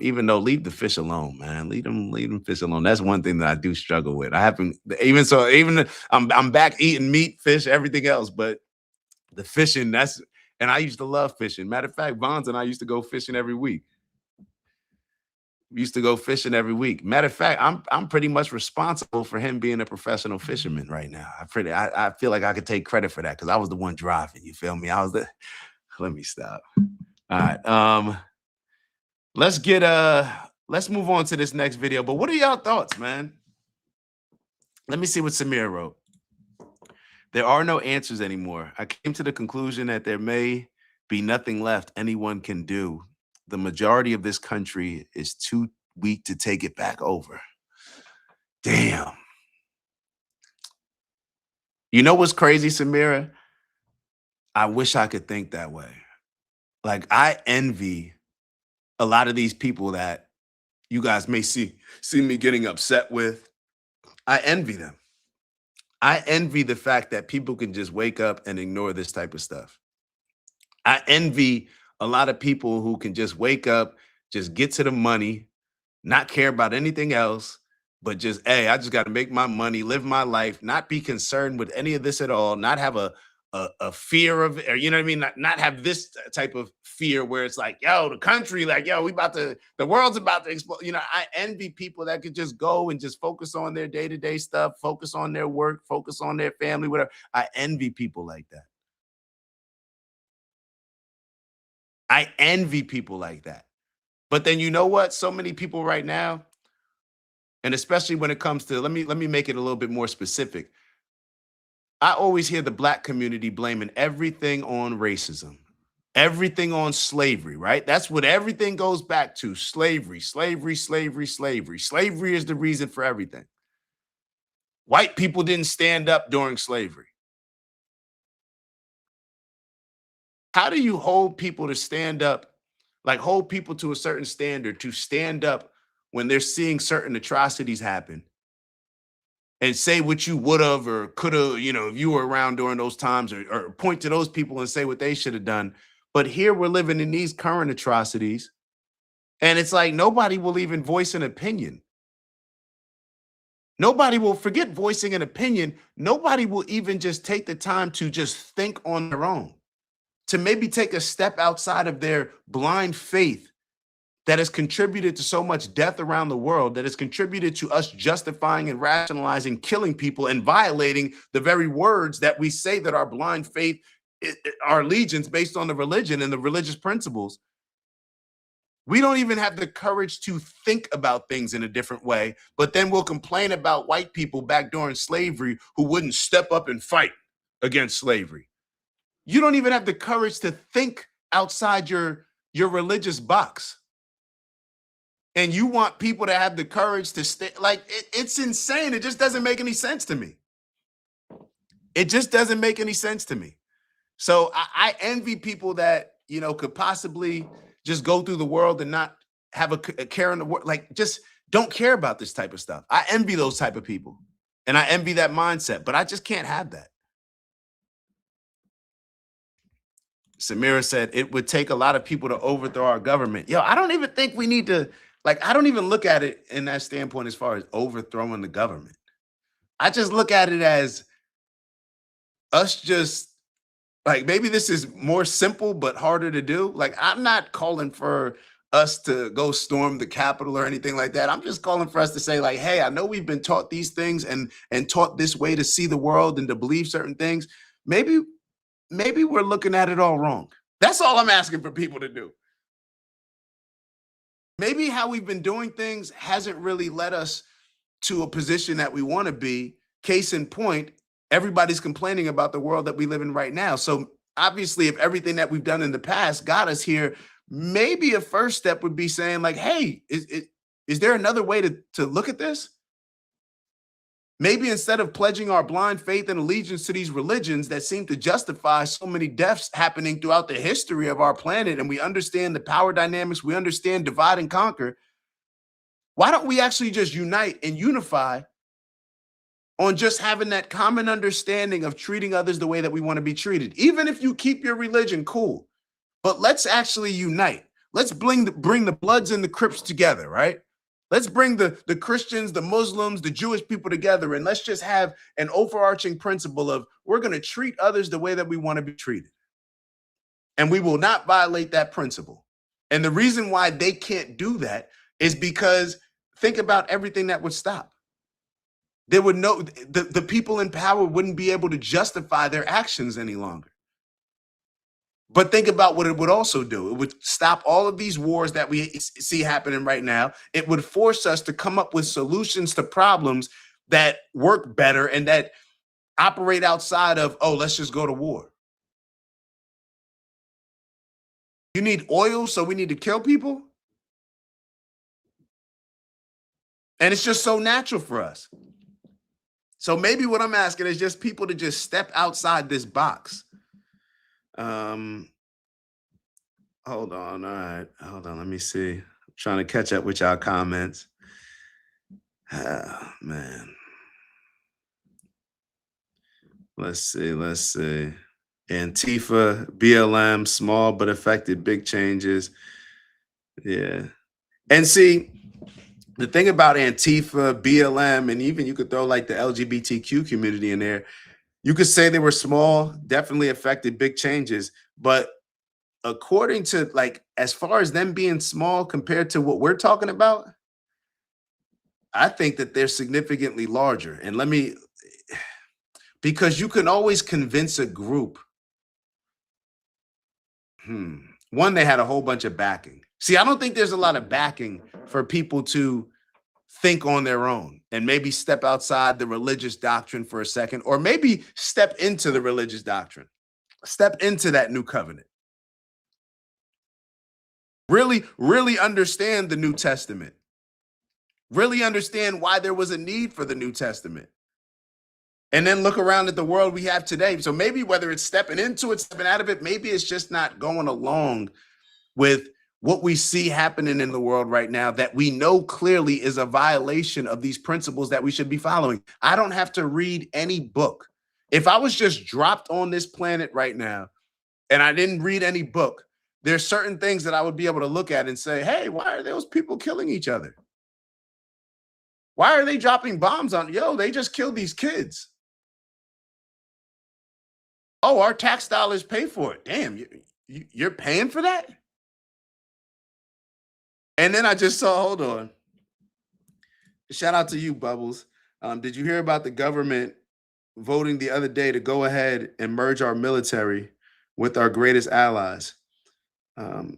Even though leave the fish alone, man. Leave them fish alone. That's one thing that I do struggle with. I haven't even so even I'm back eating meat, fish, everything else, but the fishing, and I used to love fishing. Matter of fact, Vons and I used to go fishing every week. We used to go fishing every week. Matter of fact, I'm pretty much responsible for him being a professional fisherman right now. I feel like I could take credit for that because I was the one driving. You feel me? I was the let me stop. All right. Let's move on to this next video. But what are y'all thoughts, man? Let me see what Samir wrote. There are no answers anymore. I came to the conclusion that there may be nothing left anyone can do. The majority of this country is too weak to take it back over. Damn. You know what's crazy, Samira? I wish I could think that way. Like I envy a lot of these people that you guys may see me getting upset with. I envy them. I envy the fact that people can just wake up and ignore this type of stuff. I envy a lot of people who can just wake up, just get to the money, not care about anything else, but just, hey, I just got to make my money, live my life, not be concerned with any of this at all, not have a fear of, or you know what I mean, not have this type of fear where it's like, yo, the country, like, yo, the world's about to explode. You know, I envy people that could just go and just focus on their day-to-day stuff, focus on their work, focus on their family, whatever. I envy people like that. I envy people like that. But then you know what? So many people right now, and especially when it comes to, let me make it a little bit more specific. I always hear the black community blaming everything on racism, everything on slavery, right? That's what everything goes back to. Slavery, slavery, slavery, slavery. Slavery is the reason for everything. White people didn't stand up during slavery. How do you hold people to stand up, like hold people to a certain standard to stand up when they're seeing certain atrocities happen and say what you would have or could have, you know, if you were around during those times, or point to those people and say what they should have done. But here we're living in these current atrocities, and it's like nobody will even voice an opinion. Nobody will forget voicing an opinion. Nobody will even just take the time to just think on their own, to maybe take a step outside of their blind faith that has contributed to so much death around the world, that has contributed to us justifying and rationalizing killing people and violating the very words that we say that our blind faith, our allegiance based on the religion and the religious principles. We don't even have the courage to think about things in a different way, but then we'll complain about white people back during slavery who wouldn't step up and fight against slavery. You don't even have the courage to think outside your religious box. And you want people to have the courage to stay like it's insane. It just doesn't make any sense to me. It just doesn't make any sense to me. So I envy people that could possibly just go through the world and not have a care in the world, like just don't care about this type of stuff. I envy those type of people, and I envy that mindset, but I just can't have that. Samira said it would take a lot of people to overthrow our government. Yo, I don't even think we need to, like, I don't even look at it in that standpoint as far as overthrowing the government. I just look at it as us just like maybe this is more simple but harder to do. Like, I'm not calling for us to go storm the Capitol or anything like that. I'm just calling for us to say, like, hey, I know we've been taught these things and taught this way to see the world and to believe certain things. Maybe we're looking at it all wrong. That's all I'm asking for people to do. Maybe how we've been doing things hasn't really led us to a position that we want to be. Case in point, everybody's complaining about the world that we live in right now. So obviously, if everything that we've done in the past got us here, maybe a first step would be saying, like, hey, is there another way to look at this? Maybe instead of pledging our blind faith and allegiance to these religions that seem to justify so many deaths happening throughout the history of our planet, and we understand the power dynamics, we understand divide and conquer, why don't we actually just unite and unify on just having that common understanding of treating others the way that we want to be treated? Even if you keep your religion, cool, but let's actually unite. Let's bring the Bloods and the Crips together, right? Let's bring the Christians, the Muslims, the Jewish people together, and let's just have an overarching principle of we're going to treat others the way that we want to be treated. And we will not violate that principle. And the reason why they can't do that is because think about everything that would stop. There would the people in power wouldn't be able to justify their actions any longer. But think about what it would also do. It would stop all of these wars that we see happening right now. It would force us to come up with solutions to problems that work better and that operate outside of, oh, let's just go to war. You need oil, so we need to kill people? And it's just so natural for us. So maybe what I'm asking is just people to just step outside this box. Hold on. All right. Hold on. Let me see. I'm trying to catch up with y'all comments. Man. Let's see. Let's see. Antifa, BLM, small but affected big changes. Yeah. And see, the thing about Antifa, BLM, and even you could throw like the LGBTQ community in there, you could say they were small, definitely affected big changes. But according to like, as far as them being small compared to what we're talking about, I think that they're significantly larger. And because you can always convince a group. One, they had a whole bunch of backing. See, I don't think there's a lot of backing for people to think on their own and maybe step outside the religious doctrine for a second, or maybe step into the religious doctrine, step into that new covenant. Really, really understand the New Testament. Really understand why there was a need for the New Testament. And then look around at the world we have today. So maybe whether it's stepping into it, stepping out of it, maybe it's just not going along with what we see happening in the world right now that we know clearly is a violation of these principles that we should be following. I don't have to read any book. If I was just dropped on this planet right now and I didn't read any book, there's certain things that I would be able to look at and say, hey, why are those people killing each other? Why are they dropping bombs on? Yo, they just killed these kids. Oh, our tax dollars pay for it. Damn, you're paying for that? And then I just saw, hold on. Shout out to you, Bubbles. Did you hear about the government voting the other day to go ahead and merge our military with our greatest allies? Um,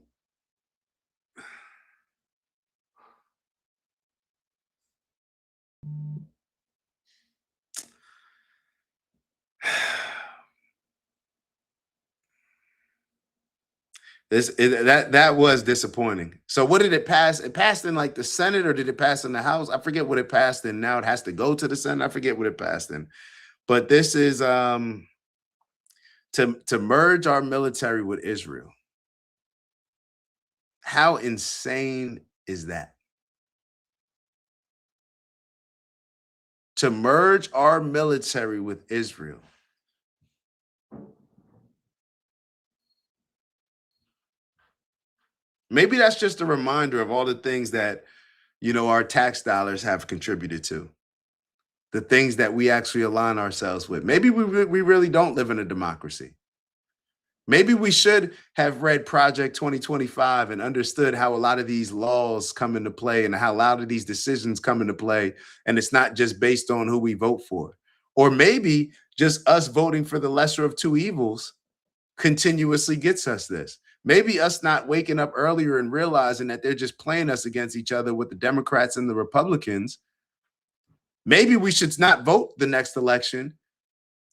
that was disappointing. So what did it pass? It passed in like the Senate, or did it pass in the House? I forget what it passed in. Now it has to go to the Senate. I forget what it passed in. But this is to merge our military with Israel. How insane is that? To merge our military with Israel. Maybe that's just a reminder of all the things that, our tax dollars have contributed to. The things that we actually align ourselves with. Maybe we really don't live in a democracy. Maybe we should have read Project 2025 and understood how a lot of these laws come into play and how a lot of these decisions come into play. And it's not just based on who we vote for. Or maybe just us voting for the lesser of two evils continuously gets us this. Maybe us not waking up earlier and realizing that they're just playing us against each other with the Democrats and the Republicans. Maybe we should not vote the next election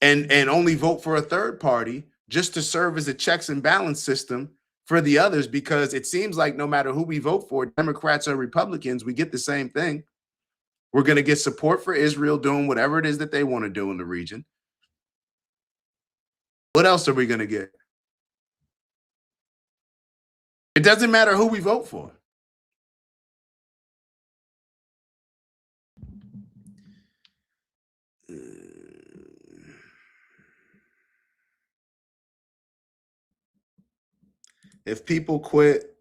and only vote for a third party just to serve as a checks and balance system for the others, because it seems like no matter who we vote for, Democrats or Republicans, we get the same thing. We're going to get support for Israel doing whatever it is that they want to do in the region. What else are we going to get? It doesn't matter who we vote for. If people quit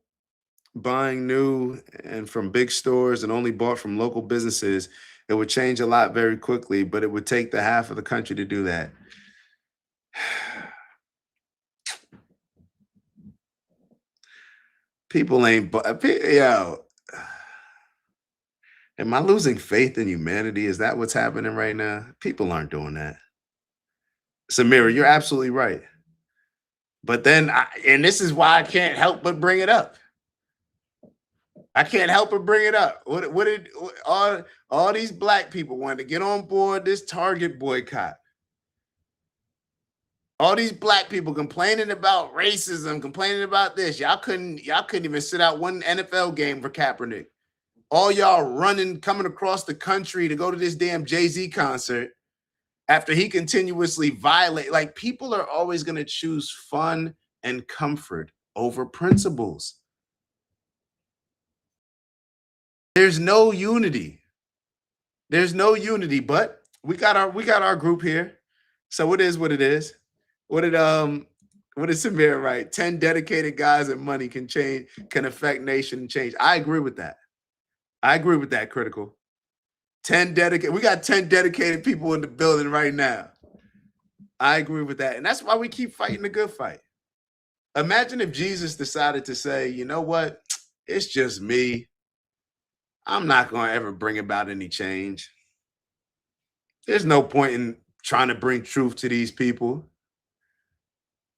buying new and from big stores and only bought from local businesses, it would change a lot very quickly, but it would take the half of the country to do that. People ain't, yo, am I losing faith in humanity? Is that what's happening right now? People aren't doing that. Samira, you're absolutely right. But then, and this is why I can't help but bring it up. I can't help but bring it up. What did all these black people wanted to get on board this Target boycott? All these black people complaining about racism, complaining about this. Y'all couldn't even sit out one NFL game for Kaepernick. All y'all running, coming across the country to go to this damn Jay-Z concert after he continuously violate. Like, people are always going to choose fun and comfort over principles. There's no unity. There's no unity, but we got our group here. So it is what it is. What did Samir write? 10 dedicated guys and money can affect nation change. I agree with that. I agree with that, Critical. 10 dedicated. We got 10 dedicated people in the building right now. I agree with that. And that's why we keep fighting the good fight. Imagine if Jesus decided to say, you know what? It's just me. I'm not going to ever bring about any change. There's no point in trying to bring truth to these people.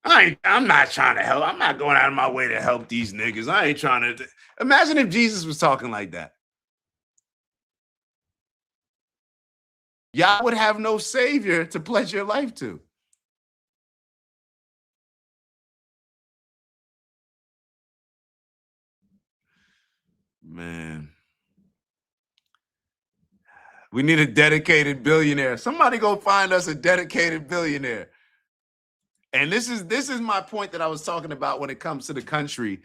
I'm not trying to help. I'm not going out of my way to help these niggas. I ain't trying to. Imagine if Jesus was talking like that. Y'all would have no savior to pledge your life to. Man. We need a dedicated billionaire. Somebody go find us a dedicated billionaire. And this is my point that I was talking about when it comes to the country.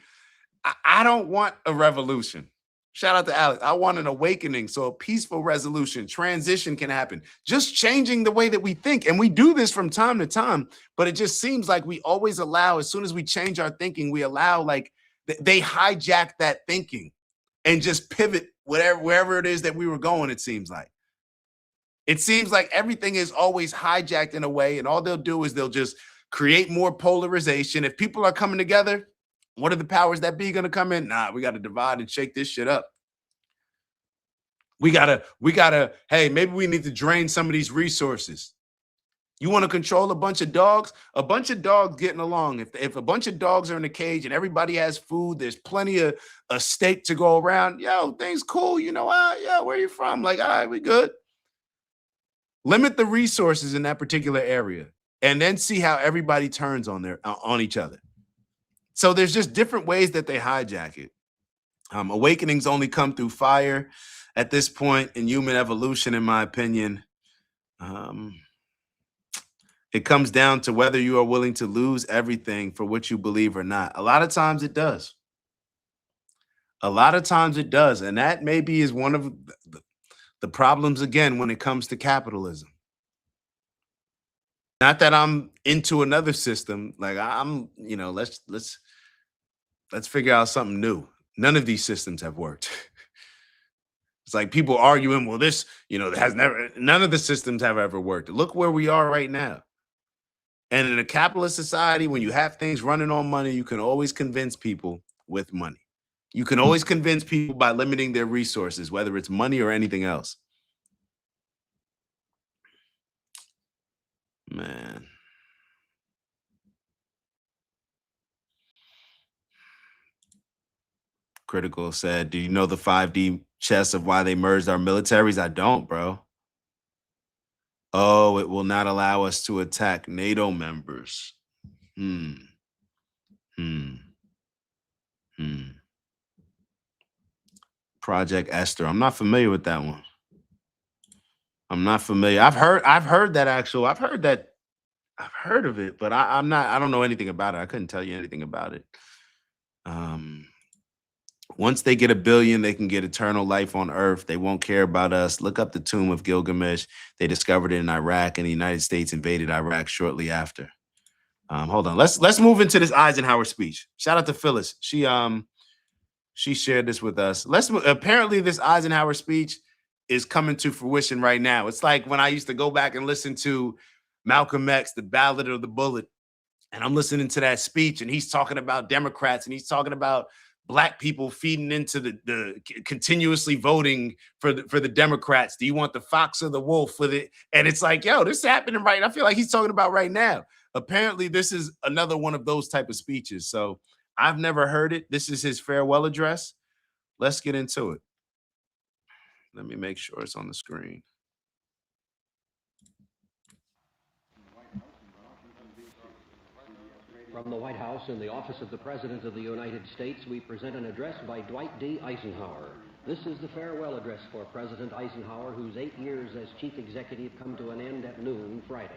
I don't want a revolution. Shout out to Alex. I want an awakening, so a peaceful resolution, transition can happen. Just changing the way that we think. And we do this from time to time, but it just seems like we always allow, as soon as we change our thinking, we allow, like, they hijack that thinking and just pivot wherever it is that we were going. It seems like everything is always hijacked in a way, and all they'll do is they'll just create more polarization. If people are coming together, what are the powers that be going to come in? Nah, we got to divide and shake this shit up. We gotta, hey, maybe we need to drain some of these resources. You want to control a bunch of dogs? A bunch of dogs getting along. If a bunch of dogs are in a cage and everybody has food, there's plenty of a steak to go around. Yo, things cool. You know, yeah, where you from? Like, all right, we good. Limit the resources in that particular area, and then see how everybody turns on each other. So there's just different ways that they hijack it. Awakenings only come through fire at this point in human evolution, in my opinion. It comes down to whether you are willing to lose everything for what you believe or not. A lot of times it does. A lot of times it does. And that maybe is one of the problems, again, when it comes to capitalism. Not that I'm into another system. Like I'm, let's figure out something new. None of these systems have worked. It's like people arguing, well, this, none of the systems have ever worked. Look where we are right now. And in a capitalist society, when you have things running on money, you can always convince people with money. You can always convince people by limiting their resources, whether it's money or anything else. Man. Critical said, do you know the 5D chess of why they merged our militaries? I don't, bro. Oh, it will not allow us to attack NATO members. Project Esther. I'm not familiar with that one. I'm not familiar. I've heard that actual. I've heard of it, but I don't know anything about it. I couldn't tell you anything about it. Once they get 1 billion, they can get eternal life on Earth. They won't care about us. Look up the Tomb of Gilgamesh. They discovered it in Iraq, and the United States invaded Iraq shortly after. Hold on. Let's move into this Eisenhower speech. Shout out to Phyllis. She shared this with us. Apparently this Eisenhower speech is coming to fruition right now. It's like when I used to go back and listen to Malcolm X, the Ballad of the Bullet, and I'm listening to that speech, and he's talking about Democrats, and he's talking about Black people feeding into the continuously voting for the Democrats. Do you want the fox or the wolf with it? And it's like, yo, this is happening right. I feel like he's talking about right now. Apparently, this is another one of those type of speeches. So I've never heard it. This is his farewell address. Let's get into it. Let me make sure it's on the screen. From the White House in the office of the President of the United States, we present an address by Dwight D. Eisenhower. This is the farewell address for President Eisenhower, whose 8 years as chief executive come to an end at noon Friday.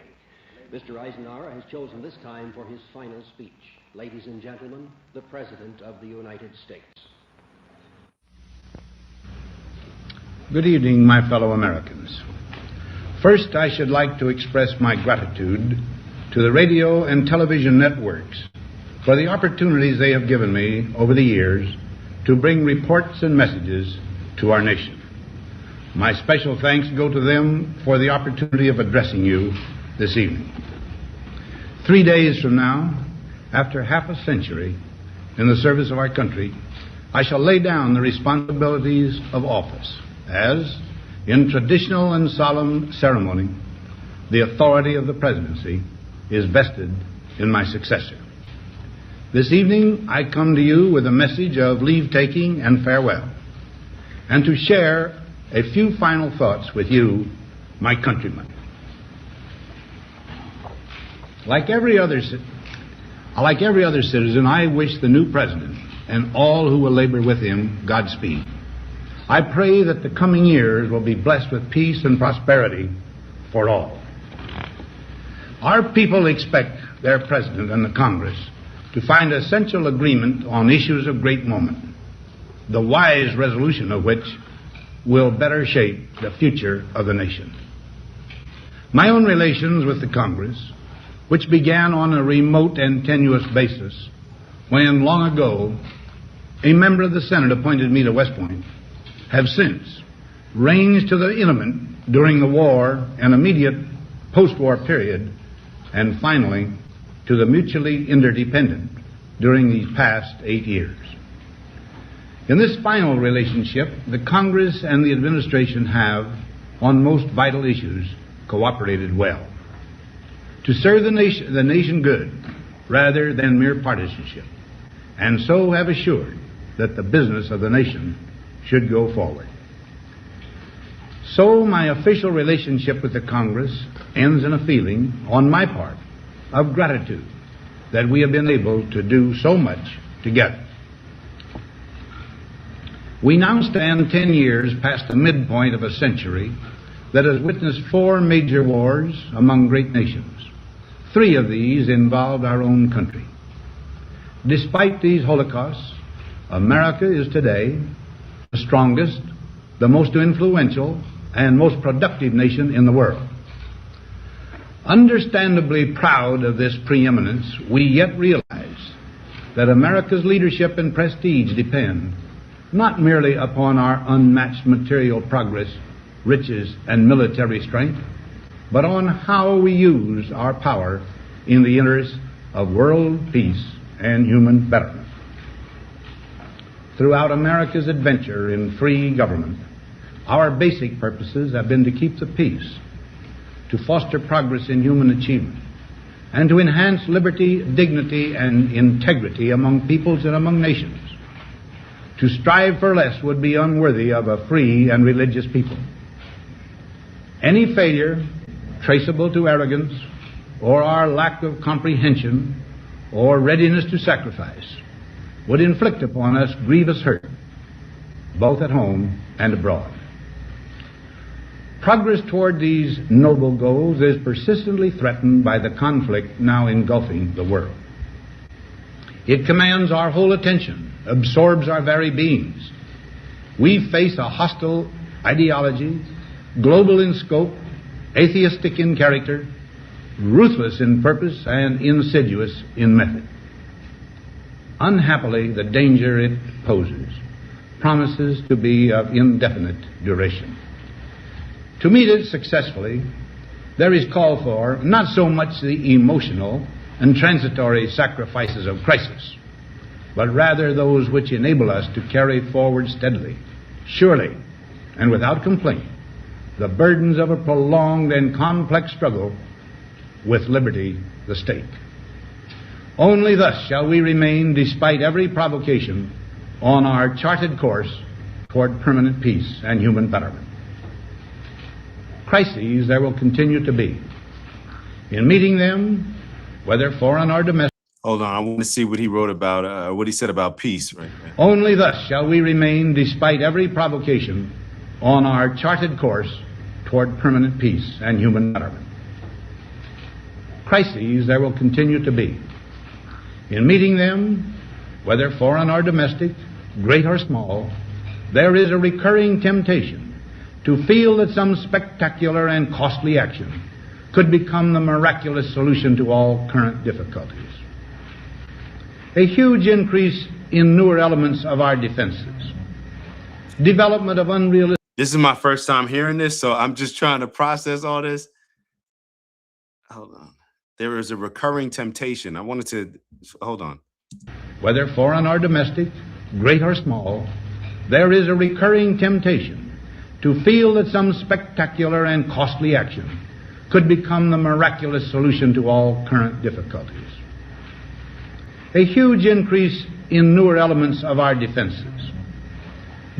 Mr. Eisenhower has chosen this time for his final speech. Ladies and gentlemen, the President of the United States. Good evening, my fellow Americans. First, I should like to express my gratitude to the radio and television networks for the opportunities they have given me over the years to bring reports and messages to our nation. My special thanks go to them for the opportunity of addressing you this evening. 3 days from now, after half a century in the service of our country, I shall lay down the responsibilities of office as, in traditional and solemn ceremony, the authority of the presidency is vested in my successor. This evening, I come to you with a message of leave-taking and farewell, and to share a few final thoughts with you, my countrymen. Like every other citizen, I wish the new president and all who will labor with him Godspeed. I pray that the coming years will be blessed with peace and prosperity for all. Our people expect their president and the Congress to find essential agreement on issues of great moment, the wise resolution of which will better shape the future of the nation. My own relations with the Congress, which began on a remote and tenuous basis when long ago a member of the Senate appointed me to West Point, have since ranged to the intimate during the war and immediate post-war period, and finally to the mutually interdependent during these past 8 years. In this final relationship, the Congress and the administration have, on most vital issues, cooperated well to serve the nation good rather than mere partisanship, and so have assured that the business of the nation should go forward. So my official relationship with the Congress ends in a feeling, on my part, of gratitude that we have been able to do so much together. We now stand 10 years past the midpoint of a century that has witnessed 4 major wars among great nations. 3 of these involved our own country. Despite these holocausts, America is today the strongest, the most influential, and most productive nation in the world. Understandably proud of this preeminence, we yet realize that America's leadership and prestige depend not merely upon our unmatched material progress, riches, and military strength, but on how we use our power in the interest of world peace and human betterment. Throughout America's adventure in free government, our basic purposes have been to keep the peace, to foster progress in human achievement, and to enhance liberty, dignity, and integrity among peoples and among nations. To strive for less would be unworthy of a free and religious people. Any failure traceable to arrogance or our lack of comprehension or readiness to sacrifice would inflict upon us grievous hurt, both at home and abroad. Progress toward these noble goals is persistently threatened by the conflict now engulfing the world. It commands our whole attention, absorbs our very beings. We face a hostile ideology, global in scope, atheistic in character, ruthless in purpose, and insidious in method. Unhappily, the danger it poses promises to be of indefinite duration. To meet it successfully, there is call for not so much the emotional and transitory sacrifices of crisis, but rather those which enable us to carry forward steadily, surely, and without complaint, the burdens of a prolonged and complex struggle with liberty, the stake. Only thus shall we remain, despite every provocation, on our charted course toward permanent peace and human betterment. Crises there will continue to be. In meeting them, whether foreign or domestic. Hold on, I want to see what he wrote about, what he said about peace. Right. Only thus shall we remain, despite every provocation, on our charted course toward permanent peace and human betterment. Crises there will continue to be. In meeting them, whether foreign or domestic, great or small, there is a recurring temptation to feel that some spectacular and costly action could become the miraculous solution to all current difficulties. A huge increase in newer elements of our defenses, development of unrealistic... This is my first time hearing this, so I'm just trying to process all this. Hold on. There is a recurring temptation. I wanted to... Hold on. Whether foreign or domestic, great or small, there is a recurring temptation to feel that some spectacular and costly action could become the miraculous solution to all current difficulties. A huge increase in newer elements of our defenses,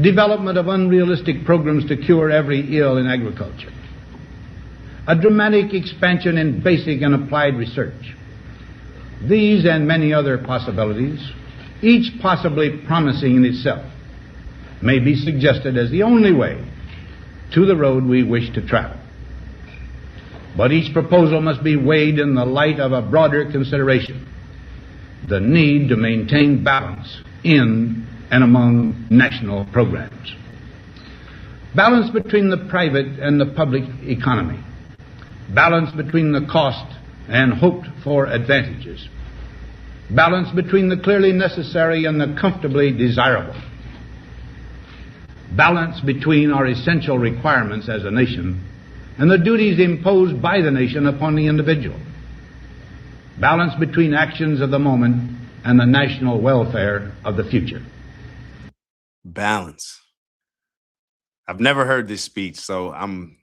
development of unrealistic programs to cure every ill in agriculture, a dramatic expansion in basic and applied research. These and many other possibilities, each possibly promising in itself, may be suggested as the only way to the road we wish to travel. But each proposal must be weighed in the light of a broader consideration, the need to maintain balance in and among national programs. Balance between the private and the public economy. Balance between the cost and hoped for advantages. Balance between the clearly necessary and the comfortably desirable. balance between our essential requirements as a nation and the duties imposed by the nation upon the individual, balance between actions of the moment and the national welfare of the future. Balance. I've never heard this speech, so I'm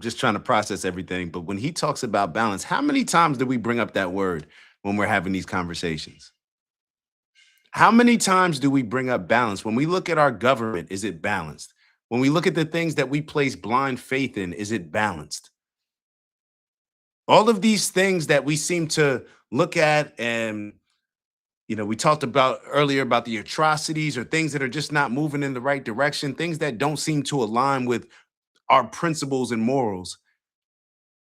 just trying to process everything. But when he talks about balance, how many times do we bring up that word when we're having these conversations? How many times do we bring up balance? When we look at our government, is it balanced? When we look at the things that we place blind faith in, is it balanced? All of these things that we seem to look at, and we talked about earlier about the atrocities or things that are just not moving in the right direction, things that don't seem to align with our principles and morals.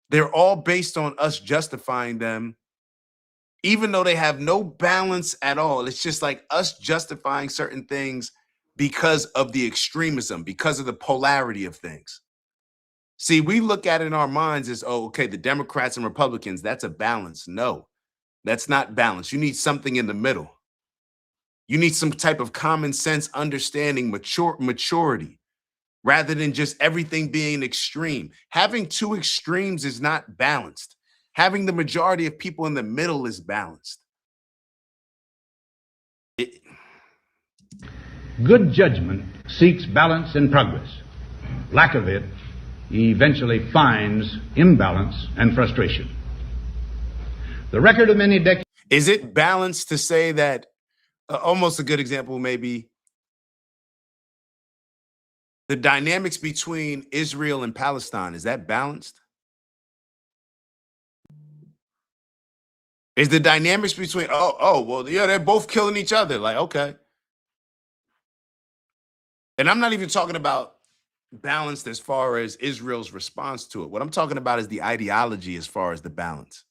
They're all based on us justifying them, even though they have no balance at all. It's just like us justifying certain things because of the extremism, because of the polarity of things. See, we look at it in our minds as, oh, okay, the Democrats and Republicans, that's a balance. No, that's not balance. You need something in the middle. You need some type of common sense understanding, maturity, rather than just everything being extreme. Having two extremes is not balanced. Having the majority of people in the middle is balanced. Good judgment seeks balance and progress. Lack of it eventually finds imbalance and frustration. The record of many decades. Is it balanced to say that, almost a good example maybe, the dynamics between Israel and Palestine, is that balanced? Is the dynamics between, well, yeah, they're both killing each other. Like, okay. And I'm not even talking about balanced as far as Israel's response to it. What I'm talking about is the ideology as far as the balance.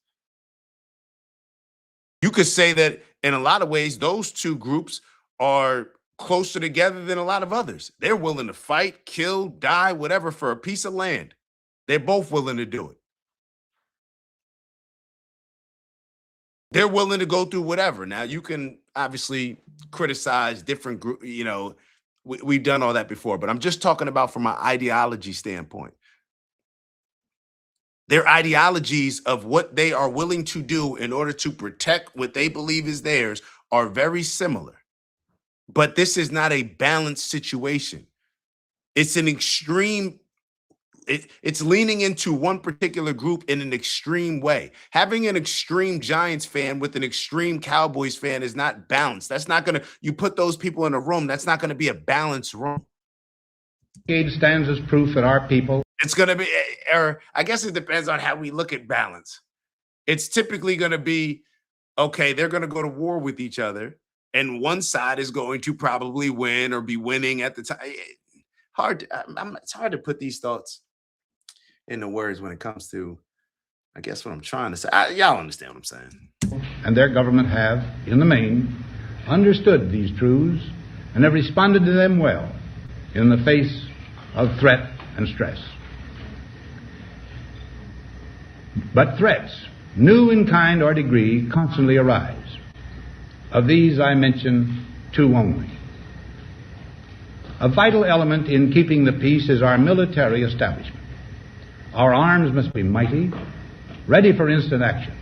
You could say that in a lot of ways, those two groups are closer together than a lot of others. They're willing to fight, kill, die, whatever for a piece of land. They're both willing to do it. They're willing to go through whatever. Now, you can obviously criticize different groups. We've done all that before, but I'm just talking about from an ideology standpoint. Their ideologies of what they are willing to do in order to protect what they believe is theirs are very similar. But this is not a balanced situation. It's an extreme. It's leaning into one particular group in an extreme way. Having an extreme Giants fan with an extreme Cowboys fan is not balanced. That's not going to, you put those people in a room, that's not going to be a balanced room. It stands as proof that our people. It's going to be, or I guess it depends on how we look at balance. It's typically going to be, okay, they're going to go to war with each other, and one side is going to probably win or be winning at the time. It's hard to put these thoughts into words when it comes to, I guess, what I'm trying to say. Y'all understand what I'm saying. And their government have, in the main, understood these truths and have responded to them well in the face of threat and stress. But threats, new in kind or degree, constantly arise. Of these I mention two only. A vital element in keeping the peace is our military establishment. Our arms must be mighty, ready for instant action,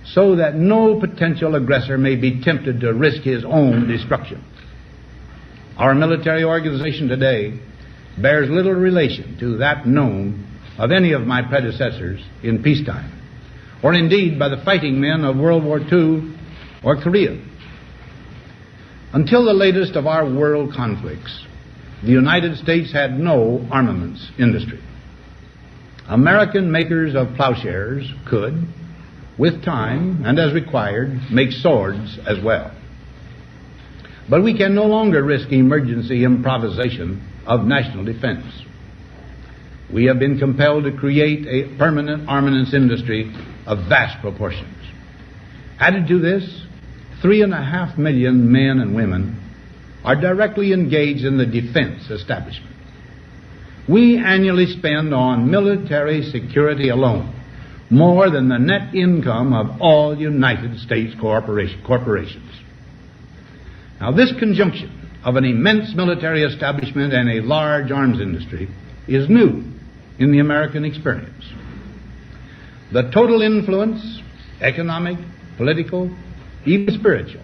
so that no potential aggressor may be tempted to risk his own destruction. Our military organization today bears little relation to that known of any of my predecessors in peacetime, or indeed by the fighting men of World War II or Korea. Until the latest of our world conflicts, the United States had no armaments industry. American makers of plowshares could, with time and as required, make swords as well. But we can no longer risk emergency improvisation of national defense. We have been compelled to create a permanent armaments industry of vast proportions. Added to this, 3.5 million men and women are directly engaged in the defense establishment. We annually spend on military security alone more than the net income of all United States corporations. Now, this conjunction of an immense military establishment and a large arms industry is new in the American experience. The total influence, economic, political, even spiritual,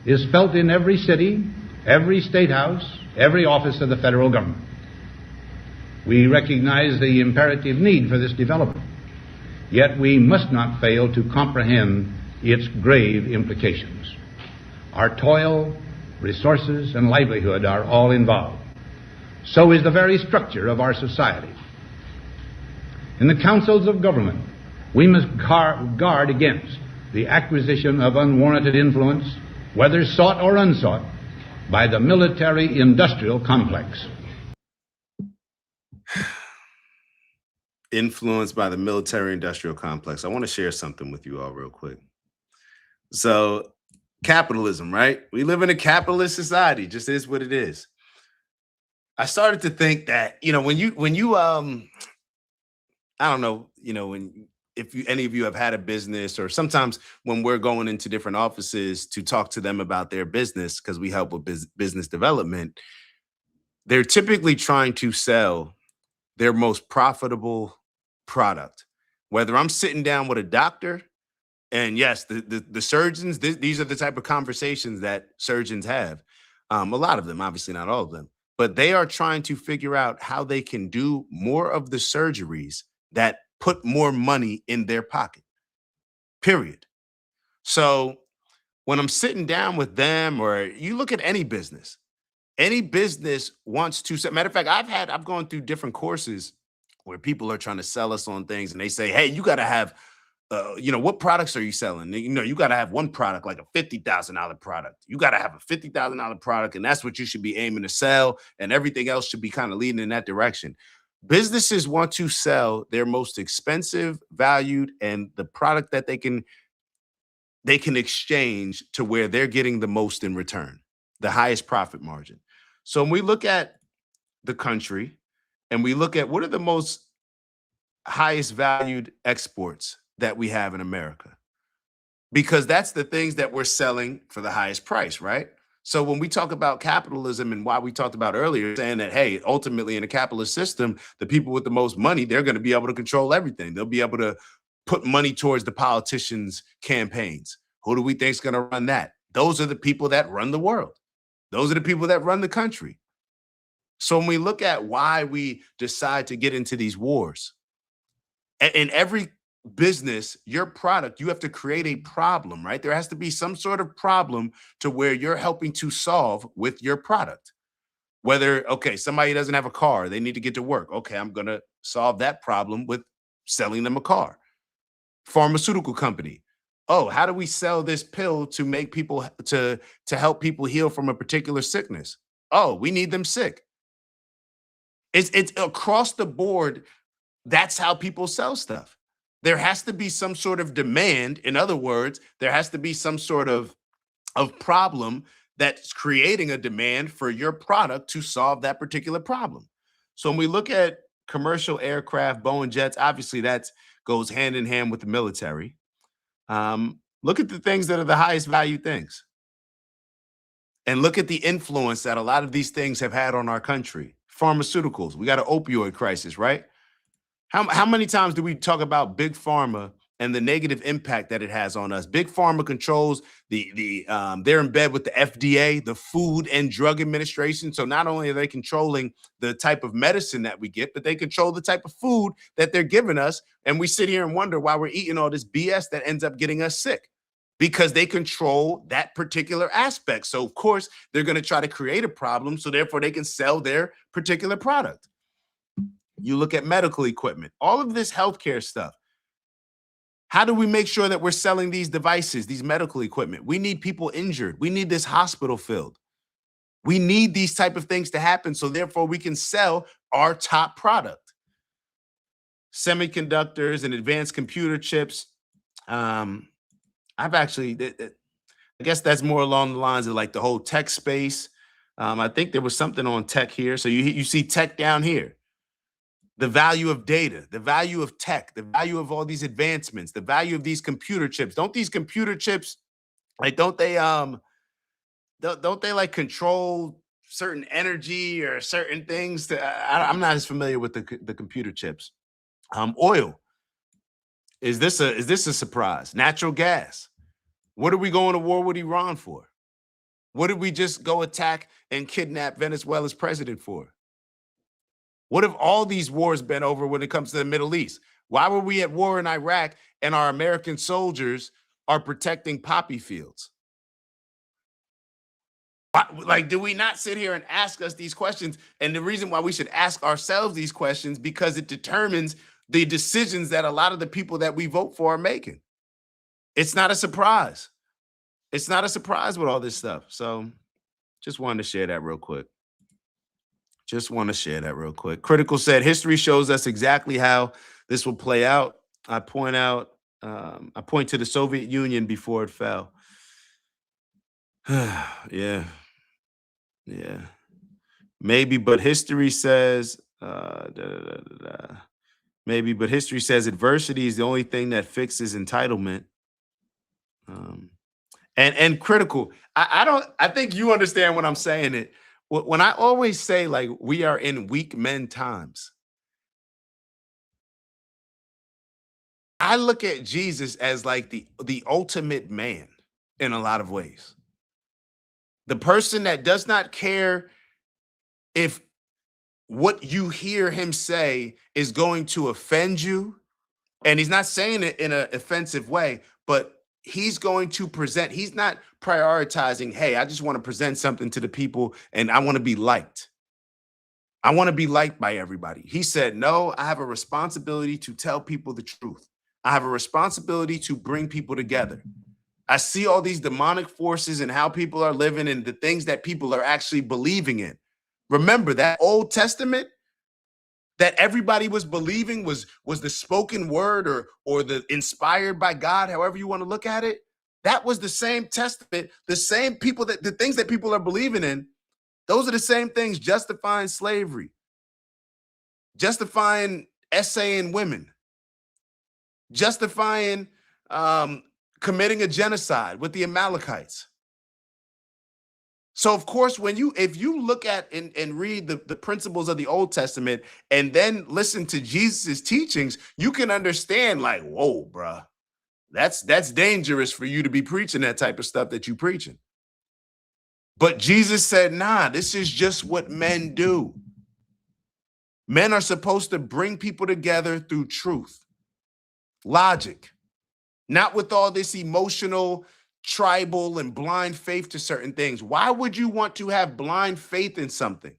is felt in every city, every state house, every office of the federal government. We recognize the imperative need for this development, yet we must not fail to comprehend its grave implications. Our toil, resources, and livelihood are all involved. So is the very structure of our society. In the councils of government, we must guard against the acquisition of unwarranted influence, whether sought or unsought, by the military-industrial complex. Influenced by the military-industrial complex. I want to share something with you all real quick. So, capitalism, right? We live in a capitalist society. Just is what it is. I started to think that, when you I don't know, any of you have had a business, or sometimes when we're going into different offices to talk to them about their business, because we help with business development, they're typically trying to sell their most profitable product. Whether I'm sitting down with a doctor, and yes, the surgeons, these are the type of conversations that surgeons have. A lot of them, obviously not all of them, but they are trying to figure out how they can do more of the surgeries that put more money in their pocket, period. So when I'm sitting down with them, or you look at any business wants to, matter of fact, I've gone through different courses where people are trying to sell us on things, and they say, hey, you got to have, what products are you selling? You got to have one product, like a $50,000 product. You got to have a $50,000 product, and that's what you should be aiming to sell, and everything else should be kind of leading in that direction. Businesses want to sell their most expensive, valued, and the product that they can exchange to where they're getting the most in return, the highest profit margin. So when we look at the country and we look at what are the most highest valued exports that we have in America, because that's the things that we're selling for the highest price, right? So when we talk about capitalism, and why we talked about earlier, saying that, hey, ultimately in a capitalist system, the people with the most money, they're going to be able to control everything. They'll be able to put money towards the politicians' campaigns. Who do we think is going to run that? Those are the people that run the world. Those are the people that run the country. So when we look at why we decide to get into these wars, in every business, your product, you have to create a problem, right? There has to be some sort of problem to where you're helping to solve with your product. Whether, okay, somebody doesn't have a car, they need to get to work. Okay, I'm going to solve that problem with selling them a car. Pharmaceutical company. Oh, how do we sell this pill to make people, to help people heal from a particular sickness? Oh, we need them sick. It's across the board. That's how people sell stuff. There has to be some sort of demand. In other words, there has to be some sort of problem that's creating a demand for your product to solve that particular problem. So when we look at commercial aircraft, Boeing jets, obviously that goes hand in hand with the military. Look at the things that are the highest value things. And look at the influence that a lot of these things have had on our country. Pharmaceuticals, we got an opioid crisis, right? How many times do we talk about big pharma and the negative impact that it has on us? Big pharma controls they're in bed with the FDA, the Food and Drug Administration. So not only are they controlling the type of medicine that we get, but they control the type of food that they're giving us. And we sit here and wonder why we're eating all this BS that ends up getting us sick, because they control that particular aspect. So of course they're going to try to create a problem, so therefore they can sell their particular product. You look at medical equipment, all of this healthcare stuff. How do we make sure that we're selling these devices, these medical equipment? We need people injured. We need this hospital filled. We need these type of things to happen, so therefore we can sell our top product. Semiconductors and advanced computer chips. I guess that's more along the lines of like the whole tech space. I think there was something on tech here. So you see tech down here. The value of data, the value of tech, the value of all these advancements, the value of these computer chips. Don't these computer chips, like, don't they like control certain energy or certain things. I'm not as familiar with the computer chips. Oil. Is this a surprise? Natural gas. What are we going to war with Iran for? What did we just go attack and kidnap Venezuela's president for? What have all these wars been over when it comes to the Middle East? Why were we at war in Iraq and our American soldiers are protecting poppy fields? Like, do we not sit here and ask us these questions? And the reason why we should ask ourselves these questions, because it determines the decisions that a lot of the people that we vote for are making. It's not a surprise. It's not a surprise with all this stuff. So just wanted to share that real quick. Critical said, history shows us exactly how this will play out. I point to the Soviet Union before it fell. Yeah. Maybe, but history says, maybe, but history says adversity is the only thing that fixes entitlement. And critical, I think you understand when I'm saying it. When I always say, like, we are in weak men times, I look at Jesus as like the ultimate man in a lot of ways. The person that does not care if what you hear him say is going to offend you. And he's not saying it in an offensive way, but he's going to present. He's not prioritizing, hey, I just want to present something to the people and I want to be liked. I want to be liked by everybody. He said, no, I have a responsibility to tell people the truth. I have a responsibility to bring people together. I see all these demonic forces and how people are living and the things that people are actually believing in. Remember that Old Testament that everybody was believing was the spoken word or the inspired by God, however you want to look at it. That was the same testament, the same people, that the things that people are believing in. Those are the same things justifying slavery, justifying essaying women, justifying committing a genocide with the Amalekites. So, of course, if you look at and read the principles of the Old Testament and then listen to Jesus' teachings, you can understand, like, whoa, bruh, that's dangerous for you to be preaching that type of stuff that you preaching. But Jesus said, nah, this is just what men do. Men are supposed to bring people together through truth, logic, not with all this emotional, tribal, and blind faith to certain things. Why would you want to have blind faith in something?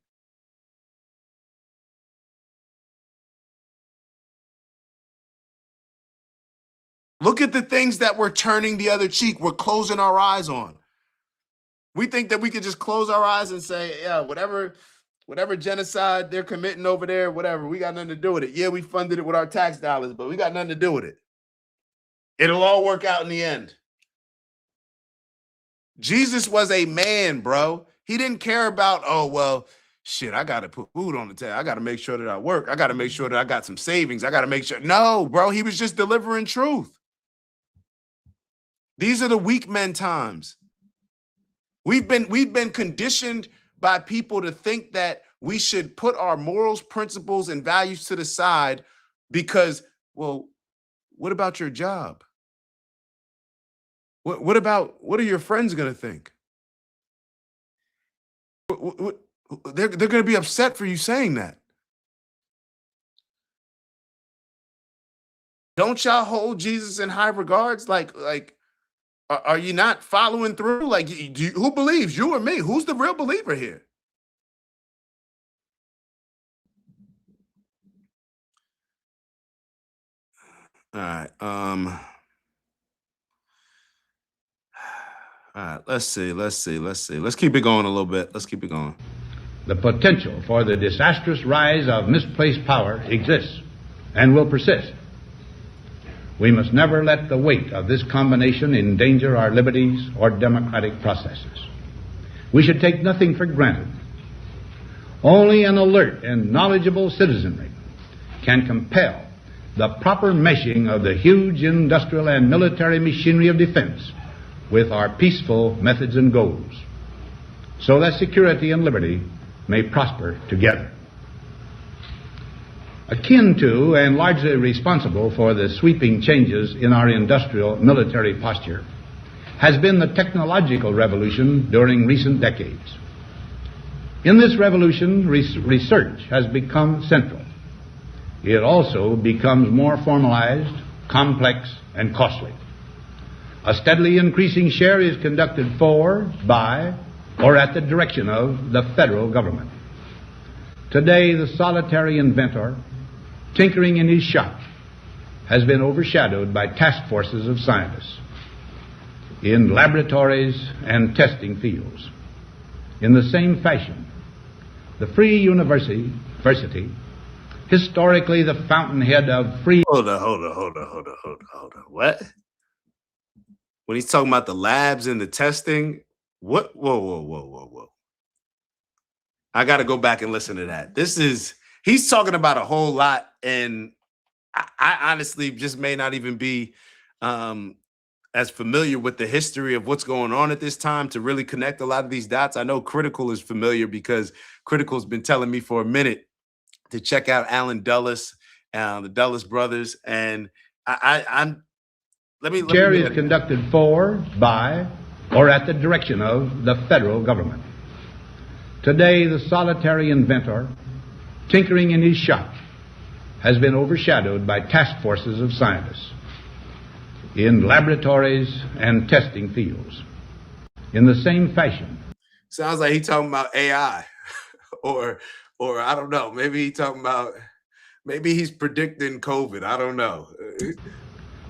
Look at the things that we're turning the other cheek, we're closing our eyes on. We think that we could just close our eyes and say, yeah, whatever genocide they're committing over there, whatever, we got nothing to do with it. Yeah, we funded it with our tax dollars, but we got nothing to do with it. It'll all work out in the end. Jesus was a man, bro. He didn't care about, oh, well, shit, I got to put food on the table. I got to make sure that I work. I got to make sure that I got some savings. I got to make sure. No, bro, he was just delivering truth. These are the weak men times. We've been conditioned by people to think that we should put our morals, principles, and values to the side because, well, what about your job? What are your friends going to think? They're going to be upset for you saying that. Don't y'all hold Jesus in high regards? Like, are you not following through? Like, who believes, you or me? Who's the real believer here? All right. All right, let's see. Let's keep it going a little bit. Let's keep it going. The potential for the disastrous rise of misplaced power exists and will persist. We must never let the weight of this combination endanger our liberties or democratic processes. We should take nothing for granted. Only an alert and knowledgeable citizenry can compel the proper meshing of the huge industrial and military machinery of defense with our peaceful methods and goals. so that security and liberty may prosper together. Akin to and largely responsible for the sweeping changes in our industrial military posture has been the technological revolution during recent decades. In this revolution, research has become central. It also becomes more formalized, complex, and costly. A steadily increasing share is conducted for, by, or at the direction of the federal government. Today, the solitary inventor, tinkering in his shop, has been overshadowed by task forces of scientists in laboratories and testing fields. In the same fashion, the free university, historically the fountainhead of free... Hold on. What? When he's talking about the labs and the testing, what? Whoa. I got to go back and listen to that. He's talking about a whole lot, and I honestly just may not even be as familiar with the history of what's going on at this time to really connect a lot of these dots. I know Critical is familiar because Critical's been telling me for a minute to check out Alan Dulles, the Dulles brothers, and let me is conducted for, by, or at the direction of the federal government. Today, the solitary inventor, tinkering in his shop, has been overshadowed by task forces of scientists in laboratories and testing fields. In the same fashion. Sounds like he's talking about AI or I don't know, maybe he's predicting COVID. I don't know.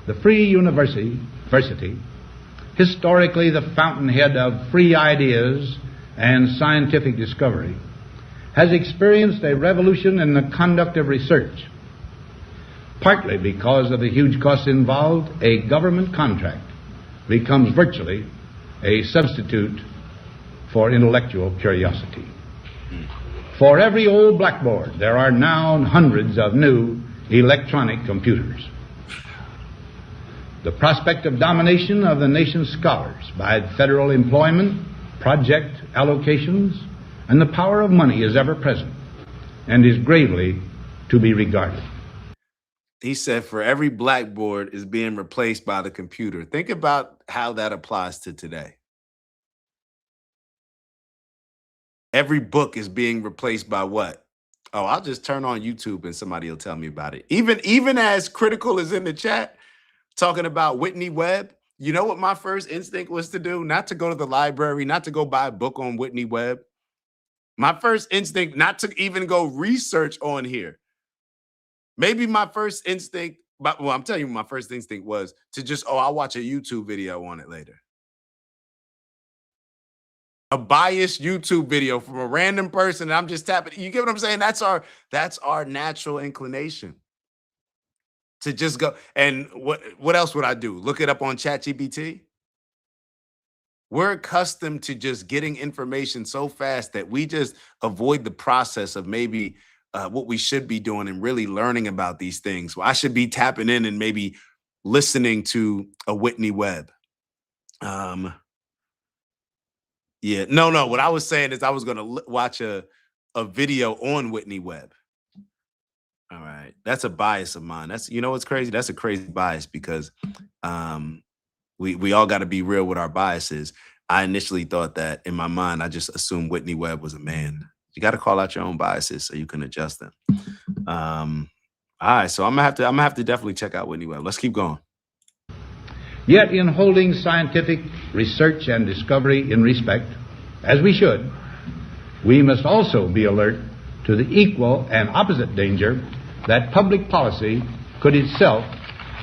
The free university, historically the fountainhead of free ideas and scientific discovery, has experienced a revolution in the conduct of research. Partly because of the huge costs involved, a government contract becomes virtually a substitute for intellectual curiosity. For every old blackboard, there are now hundreds of new electronic computers. The prospect of domination of the nation's scholars by federal employment, project allocations, and the power of money is ever present and is gravely to be regarded. He said for every blackboard is being replaced by the computer. Think about how that applies to today. Every book is being replaced by what? Oh, I'll just turn on YouTube and somebody will tell me about it. Even as Critical is in the chat talking about Whitney Webb, you know what my first instinct was to do? Not to go to the library, not to go buy a book on Whitney Webb. My first instinct, not to even go research on here. Maybe my first instinct, well, I'm telling you, my first instinct was to just, I'll watch a YouTube video on it later. A biased YouTube video from a random person, and I'm just tapping. You get what I'm saying? That's our natural inclination to just go. And what else would I do? Look it up on ChatGPT? We're accustomed to just getting information so fast that we just avoid the process of maybe what we should be doing and really learning about these things. Well, I should be tapping in and maybe listening to a Whitney Webb. Yeah, no. What I was saying is I was going to watch a video on Whitney Webb. All right. That's a bias of mine. That's, you know what's crazy? That's a crazy bias because we all got to be real with our biases. I initially thought that in my mind, I just assumed Whitney Webb was a man. You got to call out your own biases so you can adjust them. All right, so I'm gonna have to definitely check out Whitney Webb. Let's keep going. Yet in holding scientific research and discovery in respect, as we should, we must also be alert to the equal and opposite danger that public policy could itself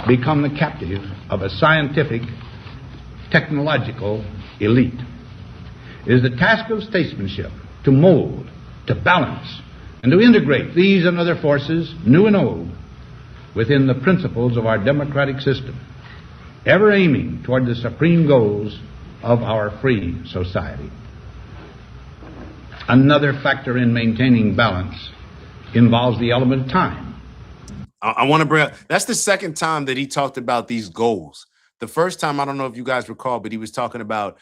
become the captive of a scientific, technological elite. It is the task of statesmanship to mold, to balance, and to integrate these and other forces, new and old, within the principles of our democratic system, ever aiming toward the supreme goals of our free society. Another factor in maintaining balance involves the element of time. I want to bring up, that's the second time that he talked about these goals. The first time, I don't know if you guys recall, but he was talking about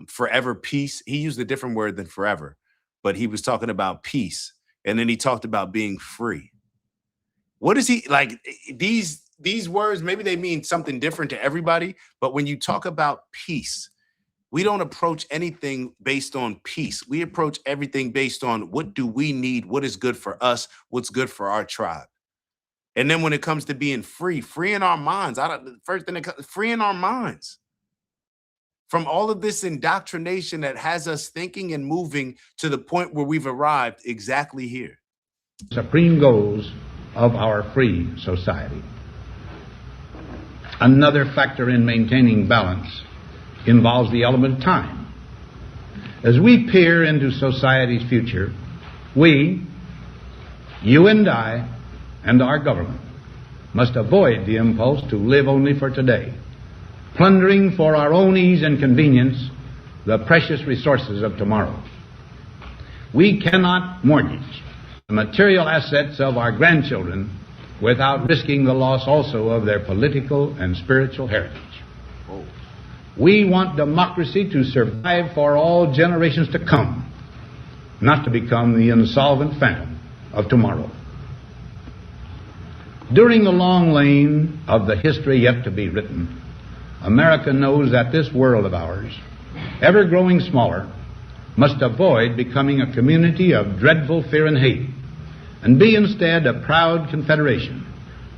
forever peace. He used a different word than forever, but he was talking about peace. And then he talked about being free. What is he like? These words, maybe they mean something different to everybody, but when you talk about peace, we don't approach anything based on peace. We approach everything based on what do we need, what is good for us, what's good for our tribe. And then when it comes to being free, free in our minds, first thing free in our minds from all of this indoctrination that has us thinking and moving to the point where we've arrived exactly here. Supreme goals of our free society. Another factor in maintaining balance involves the element of time. As we peer into society's future, we, you and I, and our government must avoid the impulse to live only for today, plundering for our own ease and convenience the precious resources of tomorrow. We cannot mortgage the material assets of our grandchildren without risking the loss also of their political and spiritual heritage. We want democracy to survive for all generations to come, not to become the insolvent phantom of tomorrow. During the long lane of the history yet to be written, America knows that this world of ours, ever growing smaller, must avoid becoming a community of dreadful fear and hate, and be instead a proud confederation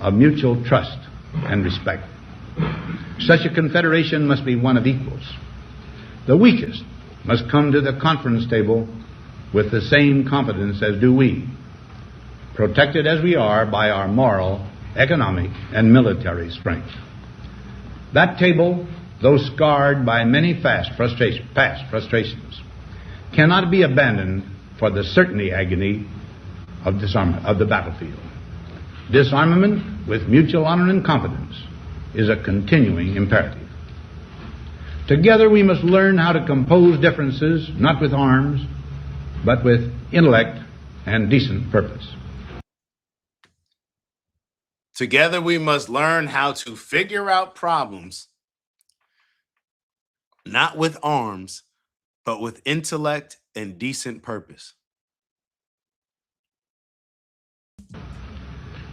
of mutual trust and respect. Such a confederation must be one of equals. The weakest must come to the conference table with the same confidence as do we, protected as we are by our moral, economic, and military strength. That table, though scarred by many past frustrations, cannot be abandoned for the certainty agony of disarmament of the battlefield. Disarmament with mutual honor and confidence is a continuing imperative. Together we must learn how to compose differences, not with arms, but with intellect and decent purpose. Together we must learn how to figure out problems, not with arms, but with intellect and decent purpose.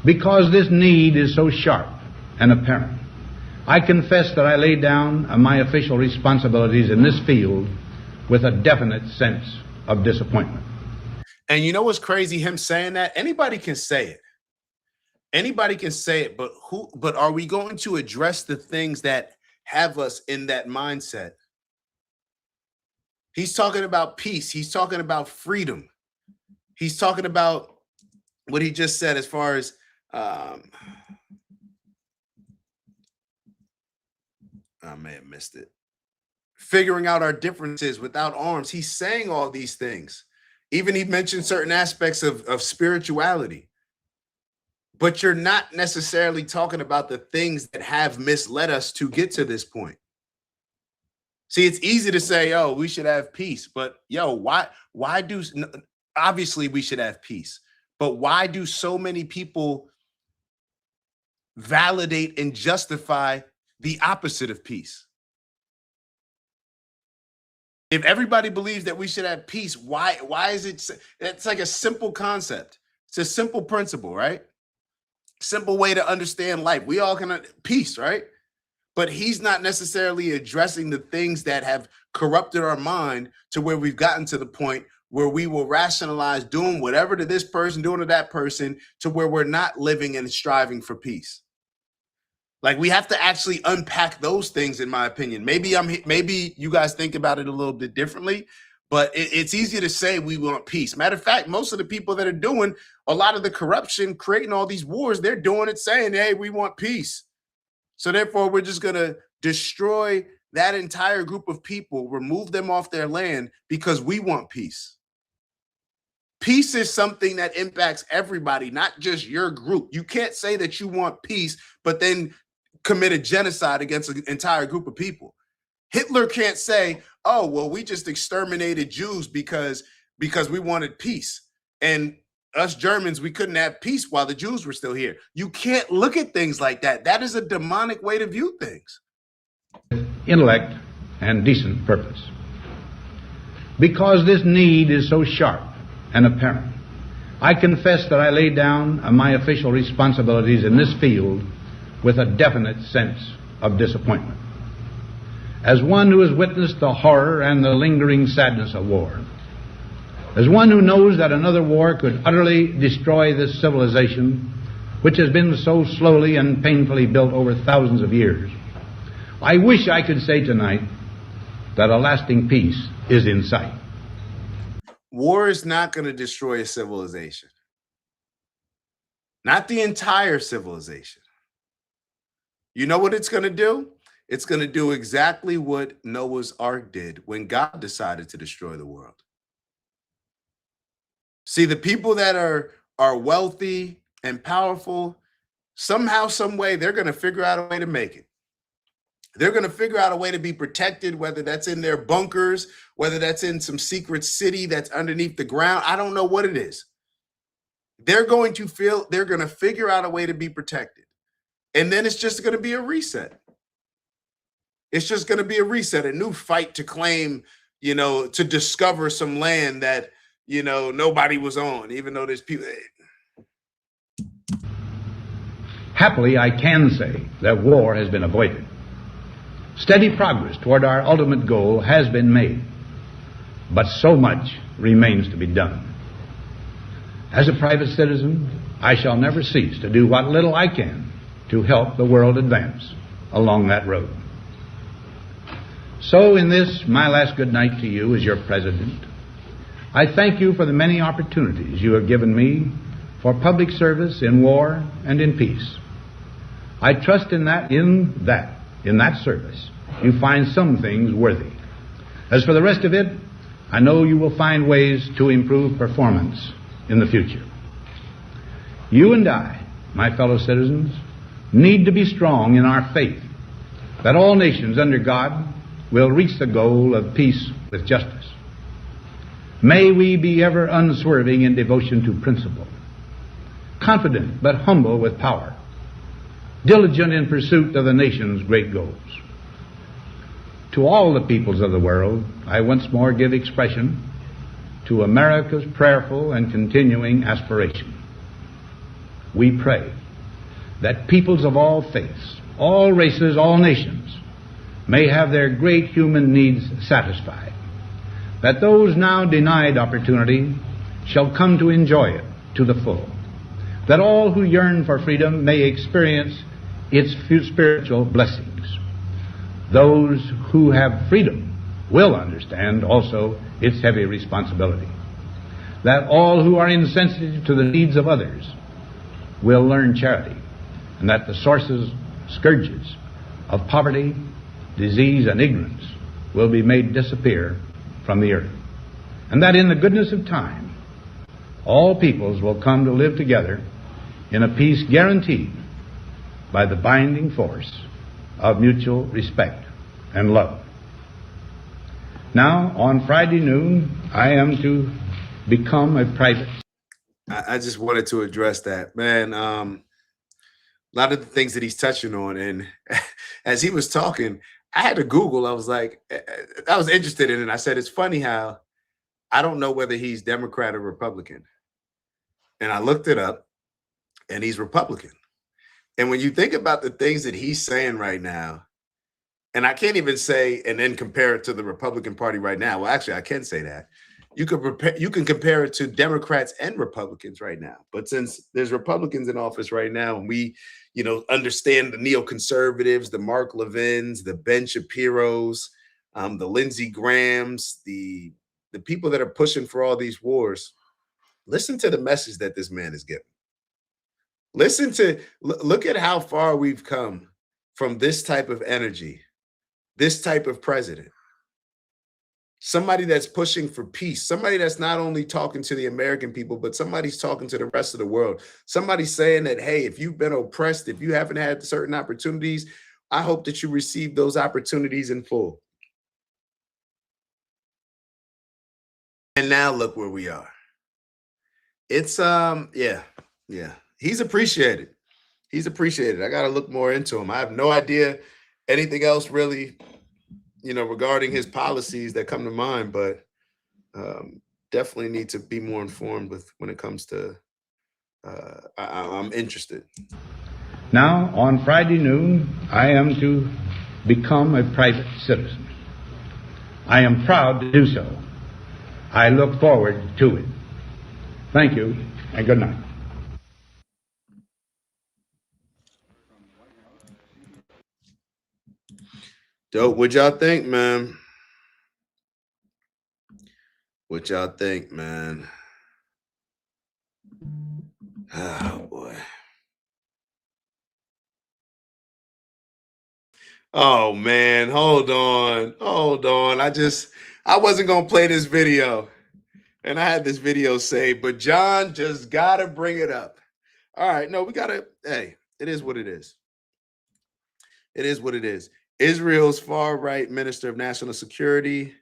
Because this need is so sharp and apparent, I confess that I lay down my official responsibilities in this field with a definite sense of disappointment. And you know what's crazy, him saying that? Anybody can say it. Anybody can say it, but are we going to address the things that have us in that mindset? He's talking about peace. He's talking about freedom. He's talking about what he just said as far as I may have missed it. Figuring out our differences without arms. He's saying all these things. Even he mentioned certain aspects of spirituality. But you're not necessarily talking about the things that have misled us to get to this point. See, it's easy to say, oh, we should have peace. But yo, why do, obviously we should have peace. But why do so many people validate and justify the opposite of peace? If everybody believes that we should have peace, why is it? It's like a simple concept. It's a simple principle, right? Simple way to understand life. We all can peace, right? But he's not necessarily addressing the things that have corrupted our mind to where we've gotten to the point where we will rationalize doing whatever to this person, doing to that person, to where we're not living and striving for peace. Like, we have to actually unpack those things, in my opinion. Maybe you guys think about it a little bit differently, but it's easy to say we want peace. Matter of fact, most of the people that are doing a lot of the corruption, creating all these wars, they're doing it saying, hey, we want peace. So therefore, we're just going to destroy that entire group of people, remove them off their land because we want peace. Peace is something that impacts everybody, not just your group. You can't say that you want peace, but then commit a genocide against an entire group of people. Hitler can't say, oh, well, we just exterminated Jews because we wanted peace. And us Germans, we couldn't have peace while the Jews were still here. You can't look at things like that. That is a demonic way to view things. Intellect and decent purpose. Because this need is so sharp and apparent, I confess that I lay down my official responsibilities in this field with a definite sense of disappointment. As one who has witnessed the horror and the lingering sadness of war, as one who knows that another war could utterly destroy this civilization, which has been so slowly and painfully built over thousands of years, I wish I could say tonight that a lasting peace is in sight. War is not going to destroy a civilization. Not the entire civilization. You know what it's going to do? It's going to do exactly what Noah's Ark did when God decided to destroy the world. See, the people that are wealthy and powerful, somehow, some way, they're going to figure out a way to make it. They're going to figure out a way to be protected, whether that's in their bunkers, whether that's in some secret city that's underneath the ground. I don't know what it is. They're going to figure out a way to be protected. And then it's just going to be a reset. It's just going to be a reset, a new fight to claim, to discover some land that, nobody was on, even though there's people. Happily, I can say that war has been avoided. Steady progress toward our ultimate goal has been made, but so much remains to be done. As a private citizen, I shall never cease to do what little I can to help the world advance along that road. So in this, my last good night to you as your president, I thank you for the many opportunities you have given me for public service in war and in peace. I trust in that service, you find some things worthy. As for the rest of it, I know you will find ways to improve performance in the future. You and I, my fellow citizens, need to be strong in our faith that all nations under God will reach the goal of peace with justice. May we be ever unswerving in devotion to principle, confident but humble with power, diligent in pursuit of the nation's great goals. To all the peoples of the world, I once more give expression to America's prayerful and continuing aspiration. We pray that peoples of all faiths, all races, all nations may have their great human needs satisfied, that those now denied opportunity shall come to enjoy it to the full, that all who yearn for freedom may experience its spiritual blessings. Those who have freedom will understand also its heavy responsibility, that all who are insensitive to the needs of others will learn charity, and that the scourges of poverty, disease, and ignorance will be made disappear from the earth, and that in the goodness of time, all peoples will come to live together in a peace guaranteed by the binding force of mutual respect and love. Now, on Friday noon, I am to become a private. I just wanted to address that, man. A lot of the things that he's touching on, and as he was talking, I had to Google. I was like, I was interested in it. I said, it's funny how I don't know whether he's Democrat or Republican. And I looked it up, and he's Republican. And when you think about the things that he's saying right now, and I can't even say and then compare it to the Republican Party right now. Well, actually, I can say that. You can compare it to Democrats and Republicans right now. But since there's Republicans in office right now, and we, understand the neoconservatives, the Mark Levins, the Ben Shapiros, the Lindsey Grahams, the people that are pushing for all these wars, listen to the message that this man is giving. Look at how far we've come from this type of energy, this type of president. Somebody that's pushing for peace, somebody that's not only talking to the American people, but somebody's talking to the rest of the world. Somebody's saying that, hey, if you've been oppressed, if you haven't had certain opportunities, I hope that you receive those opportunities in full. And now look where we are. It's, yeah. He's appreciated. He's appreciated. I got to look more into him. I have no idea anything else really, regarding his policies that come to mind, but Definitely need to be more informed when it comes to. I'm interested. Now, on Friday noon, I am to become a private citizen. I am proud to do so. I look forward to it. Thank you, and good night. Dope. What y'all think, man? What y'all think, man? Oh, boy. Oh, man. Hold on. Hold on. I wasn't going to play this video. And I had this video saved, but John just got to bring it up. All right. No, we got to. Hey, it is what it is. It is what it is. Israel's far-right Minister of National Security,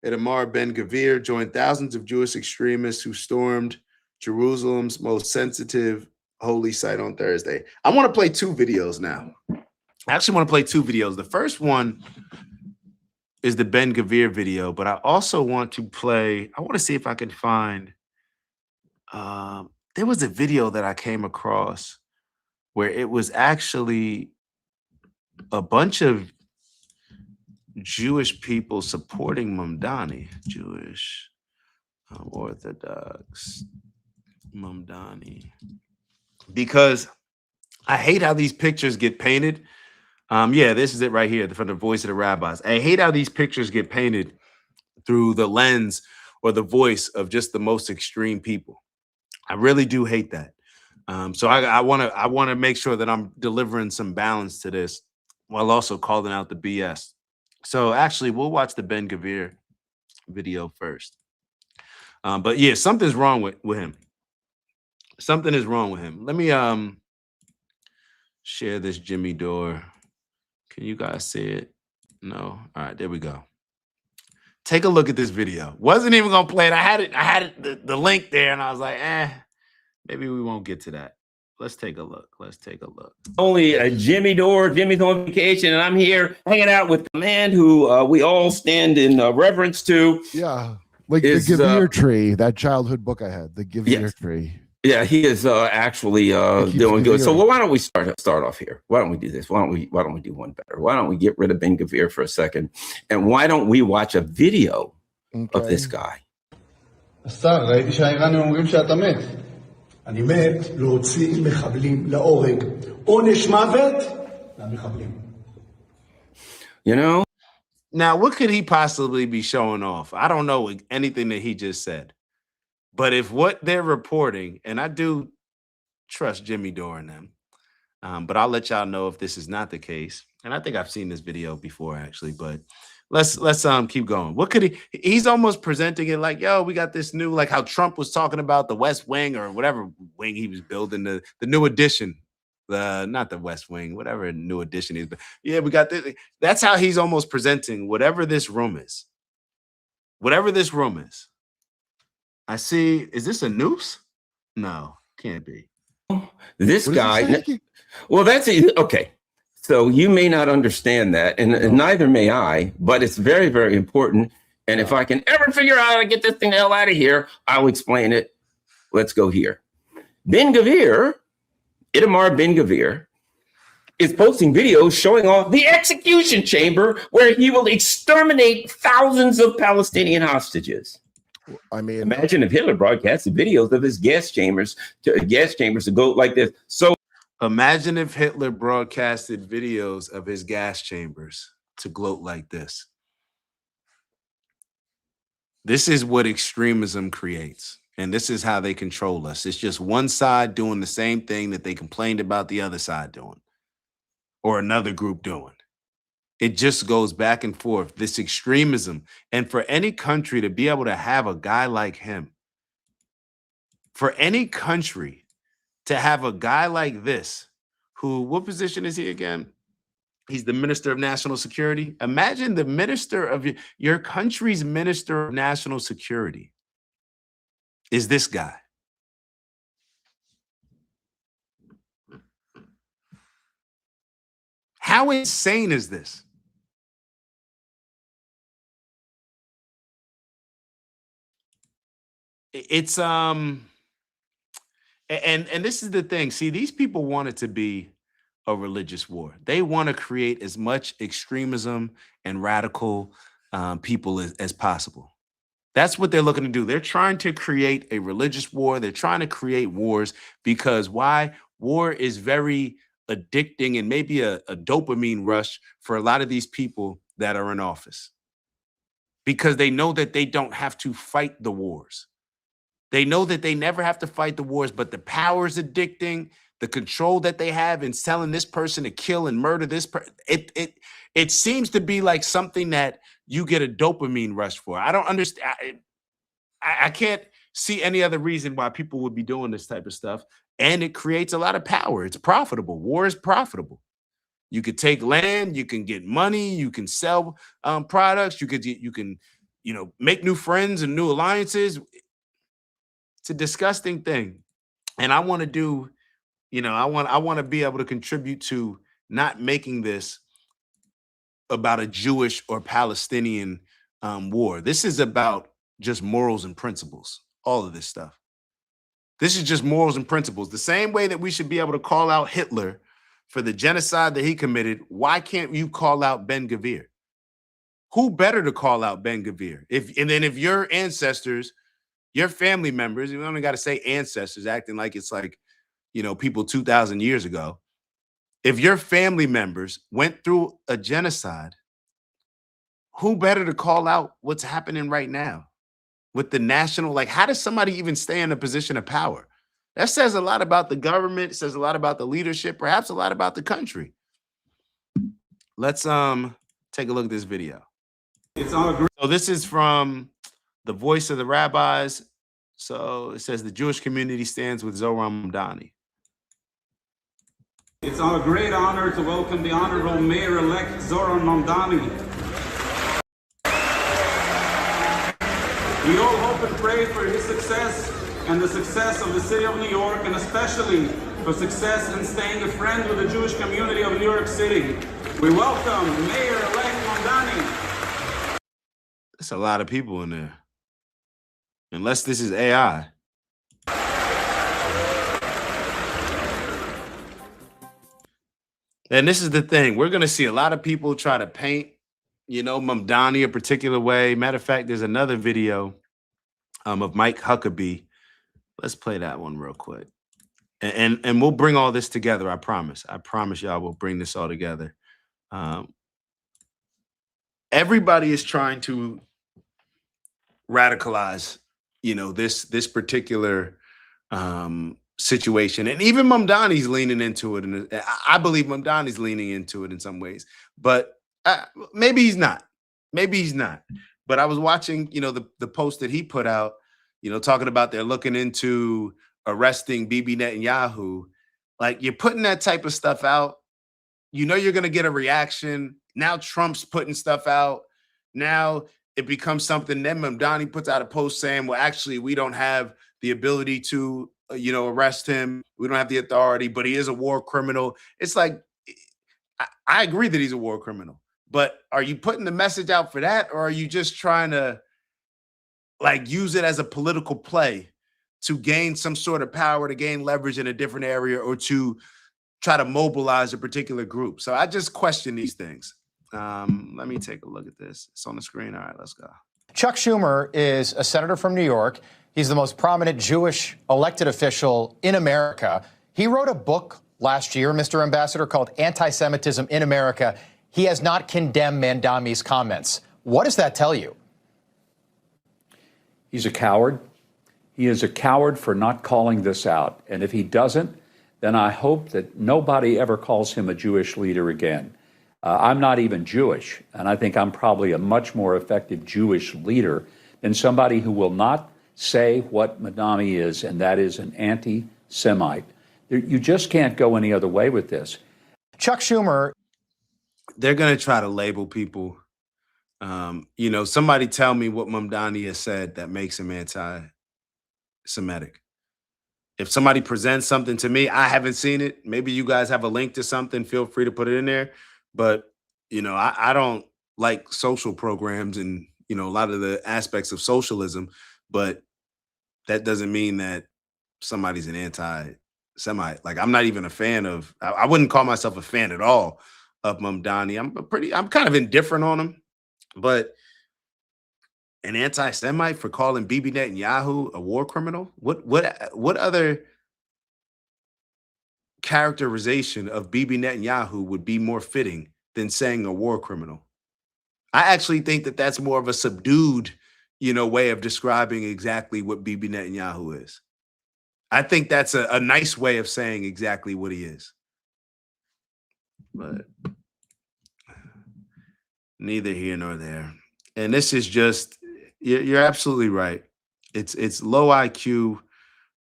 Itamar Ben-Gvir, joined thousands of Jewish extremists who stormed Jerusalem's most sensitive holy site on Thursday. I want to play two videos now. I actually want to play two videos. The first one is the Ben-Gvir video, but I also want to play, I want to see if I can find, there was a video that I came across where it was actually a bunch of Jewish people supporting Mamdani, Jewish Orthodox Mamdani, because I hate how these pictures get painted. Yeah, this is it right here from the Voice of the Rabbis. I hate how these pictures get painted through the lens or the voice of just the most extreme people. I really do hate that. So I want to make sure that I'm delivering some balance to this while also calling out the BS. So actually, we'll watch the Ben-Gvir video first. But yeah, something's wrong with him. Something is wrong with him. Let me share this Jimmy Dore. Can you guys see it? No. All right, there we go. Take a look at this video. Wasn't even gonna play it. I had it the link there, and I was like, maybe we won't get to that. Let's take a look. Let's take a look. Only Jimmy Dore. Jimmy's on vacation, and I'm here hanging out with the man who we all stand in reverence to. Yeah, like the Gvir tree, that childhood book I had, the Gvir tree. Yeah, he is actually doing good. So why don't we start off here? Why don't we do this? Why don't we do one better? Why don't we get rid of Ben-Gvir for a second, and why don't we watch a video of this guy? השר, ראיתי שהאיראנים אומרים שאתה מת. אני מת להוציא מחבלים להורג. עונש מוות למחבלים. You know? Now, what could he possibly be showing off? I don't know anything that he just said. But if what they're reporting, and I do trust Jimmy Dore in them, but I'll let y'all know if this is not the case. And I think I've seen this video before, actually, but let's keep going. What could he's almost presenting it like, yo, we got this new, like how Trump was talking about the West Wing or whatever wing he was building, the new edition, not the West Wing, whatever new edition is, but yeah, we got this. That's how he's almost presenting whatever this room is. Whatever this room is. I see, is this a noose? No, can't be. This guy, well, that's okay. So you may not understand that, and neither may I, but it's very, very important. And if I can ever figure out how to get this thing the hell out of here, I'll explain it. Let's go here. Ben-Gvir, Itamar Ben-Gvir, is posting videos showing off the execution chamber where he will exterminate thousands of Palestinian hostages. I mean, imagine if Hitler broadcasted videos of his gas chambers to go like this. So imagine if Hitler broadcasted videos of his gas chambers to gloat like this. This is what extremism creates. And this is how they control us. It's just one side doing the same thing that they complained about the other side doing or another group doing. It just goes back and forth, this extremism. And for any country to be able to have a guy like him, for any country to have a guy like this, who, what position is he again? He's the Minister of National Security. Imagine the minister of your country's Minister of National Security is this guy. How insane is this? It's and this is the thing. See, these people want it to be a religious war. They want to create as much extremism and radical people as possible. That's what they're looking to do. They're trying to create a religious war. They're trying to create wars because why? War is very addicting and maybe a dopamine rush for a lot of these people that are in office because they know that they don't have to fight the wars. They know that they never have to fight the wars, but the power is addicting. The control that they have in telling this person to kill and murder this person, it seems to be like something that you get a dopamine rush for. I don't understand. I can't see any other reason why people would be doing this type of stuff. And it creates a lot of power. It's profitable. War is profitable. You could take land, you can get money, you can sell products, you can make new friends and new alliances. It's a disgusting thing. And I want to do, I want to be able to contribute to not making this about a Jewish or Palestinian war. This is about just morals and principles, all of this stuff. This is just morals and principles. The same way that we should be able to call out Hitler for the genocide that he committed, why can't you call out Ben Gvir? Who better to call out Ben Gvir? If your ancestors, your family members, you only got to say ancestors, acting like it's like, people 2,000 years ago. If your family members went through a genocide, who better to call out what's happening right now with the national? Like, how does somebody even stay in a position of power? That says a lot about the government. It says a lot about the leadership, perhaps a lot about the country. Let's take a look at this video. It's all great. So this is from the Voice of the Rabbis. So it says the Jewish community stands with Zohran Mamdani. It's our great honor to welcome the Honorable Mayor-elect Zohran Mamdani. We all hope and pray for his success and the success of the city of New York, and especially for success in staying a friend with the Jewish community of New York City. We welcome Mayor-elect Mamdani. There's a lot of people in there. Unless this is AI. And this is the thing. We're going to see a lot of people try to paint, Mamdani a particular way. Matter of fact, there's another video of Mike Huckabee. Let's play that one real quick. And we'll bring all this together, I promise. I promise y'all we'll bring this all together. Everybody is trying to radicalize, this particular situation. And even Mamdani's leaning into it. And I believe Mamdani's leaning into it in some ways. But maybe he's not. Maybe he's not. But I was watching, the post that he put out, talking about they're looking into arresting Bibi Netanyahu. Like, you're putting that type of stuff out. You're going to get a reaction. Now Trump's putting stuff out. Now it becomes something. Then Mamdani puts out a post saying, well, actually, we don't have the ability to, arrest him. We don't have the authority, but he is a war criminal. It's like, I agree that he's a war criminal, but are you putting the message out for that? Or are you just trying to use it as a political play to gain some sort of power, to gain leverage in a different area, or to try to mobilize a particular group? So I just question these things. Let me take a look at this. It's on the screen. All right, let's go. Chuck Schumer is a senator from New York. He's the most prominent Jewish elected official in America. He wrote a book last year, Mr. Ambassador, called Anti-Semitism in America. He has not condemned Mamdani's comments. What does that tell you? He's a coward. He is a coward for not calling this out. And if he doesn't, then I hope that nobody ever calls him a Jewish leader again. I'm not even Jewish, and I think I'm probably a much more effective Jewish leader than somebody who will not say what Mamdani is, and that is an anti-Semite. You just can't go any other way with this. Chuck Schumer. They're going to try to label people. Somebody tell me what Mamdani has said that makes him anti-Semitic. If somebody presents something to me, I haven't seen it. Maybe you guys have a link to something. Feel free to put it in there. But, I don't like social programs and, a lot of the aspects of socialism. But that doesn't mean that somebody's an anti-Semite. Like, I'm not even a fan of, I wouldn't call myself a fan at all of Mamdani. I'm kind of indifferent on him, but an anti-Semite for calling Bibi Netanyahu a war criminal? What other characterization of Bibi Netanyahu would be more fitting than saying a war criminal? I actually think that that's more of a subdued, way of describing exactly what Bibi Netanyahu is. I think that's a nice way of saying exactly what he is. But neither here nor there. And this is just, you're absolutely right. It's low IQ,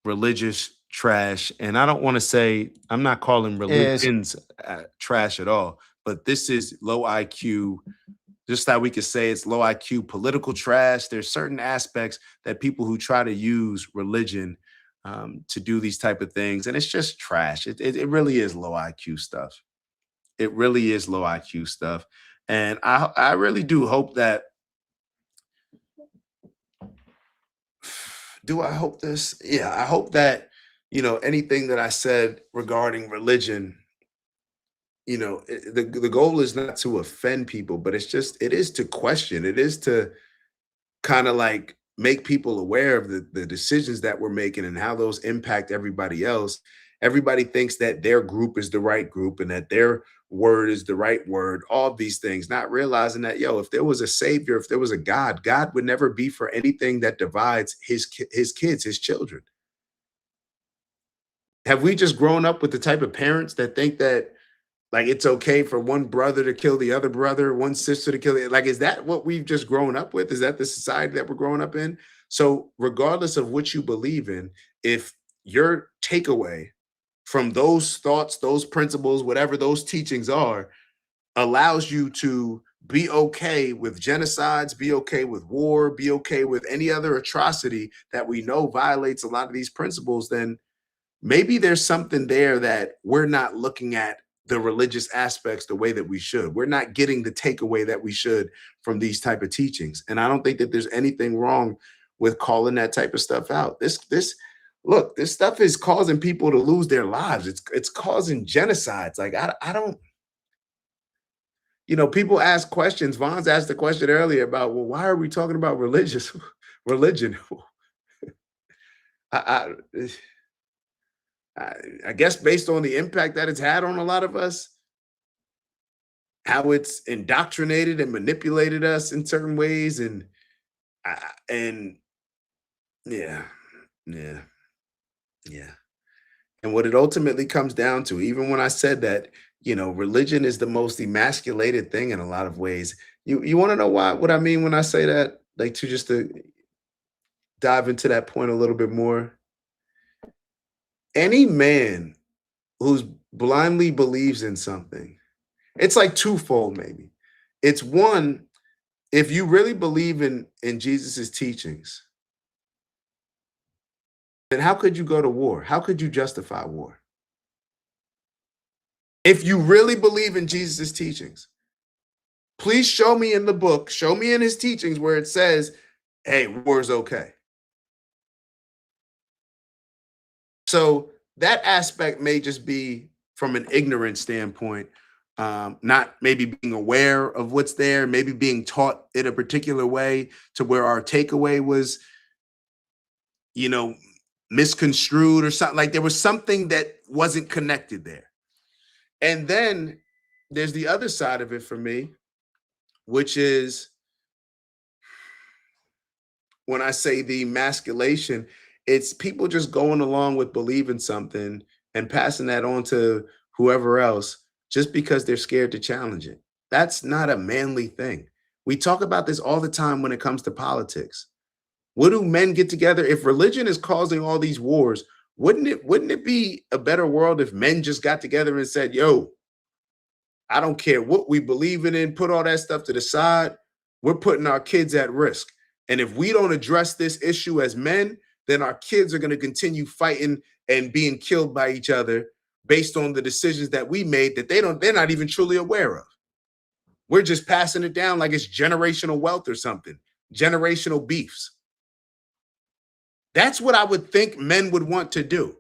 religious trash. And I don't want to say, I'm not calling religions trash at all, but this is low IQ. Just that we could say it's low IQ political trash. There's certain aspects that people who try to use religion to do these type of things, and it's just trash. It really is low IQ stuff. It really is low IQ stuff. And I really do hope that, do I hope this? Yeah, I hope that, anything that I said regarding religion, the goal is not to offend people, but it is to question. It is to kind of like make people aware of the decisions that we're making and how those impact everybody else. Everybody thinks that their group is the right group and that their word is the right word, all these things, not realizing that, if there was a savior, if there was a God, God would never be for anything that divides his kids, his children. Have we just grown up with the type of parents that think that, like, it's okay for one brother to kill the other brother, one sister to kill the, like, is that what we've just grown up with? Is that the society that we're growing up in? So regardless of what you believe in, if your takeaway from those thoughts, those principles, whatever those teachings are, allows you to be okay with genocides, be okay with war, be okay with any other atrocity that we know violates a lot of these principles, then maybe there's something there that we're not looking at the religious aspects the way that we should. We're not getting the takeaway that we should from these type of teachings. And I don't think that there's anything wrong with calling that type of stuff out. This stuff is causing people to lose their lives. It's causing genocides. Like, I don't, people ask questions. Vaughn's asked the question earlier about, well, why are we talking about religion? I guess based on the impact that it's had on a lot of us, how it's indoctrinated and manipulated us in certain ways, and yeah. And what it ultimately comes down to, even when I said that, religion is the most emasculated thing in a lot of ways. You want to know what I mean when I say that? Like, to dive into that point a little bit more. Any man who's blindly believes in something, it's like twofold, maybe. It's one, if you really believe in Jesus's teachings, then how could you go to war? How could you justify war? If you really believe in Jesus's teachings, please show me in the book, show me in his teachings where it says, hey, war is okay. So that aspect may just be from an ignorant standpoint, not maybe being aware of what's there, maybe being taught in a particular way to where our takeaway was, misconstrued or something. Like, there was something that wasn't connected there. And then there's the other side of it for me, which is when I say the emasculation, it's people just going along with believing something and passing that on to whoever else just because they're scared to challenge it. That's not a manly thing. We talk about this all the time when it comes to politics. What do men get together? If religion is causing all these wars, wouldn't it be a better world if men just got together and said, yo, I don't care what we believe in, put all that stuff to the side. We're putting our kids at risk. And if we don't address this issue as men, then our kids are going to continue fighting and being killed by each other based on the decisions that we made that they're not even truly aware of. We're just passing it down like it's generational wealth or something, generational beefs. That's what I would think men would want to do.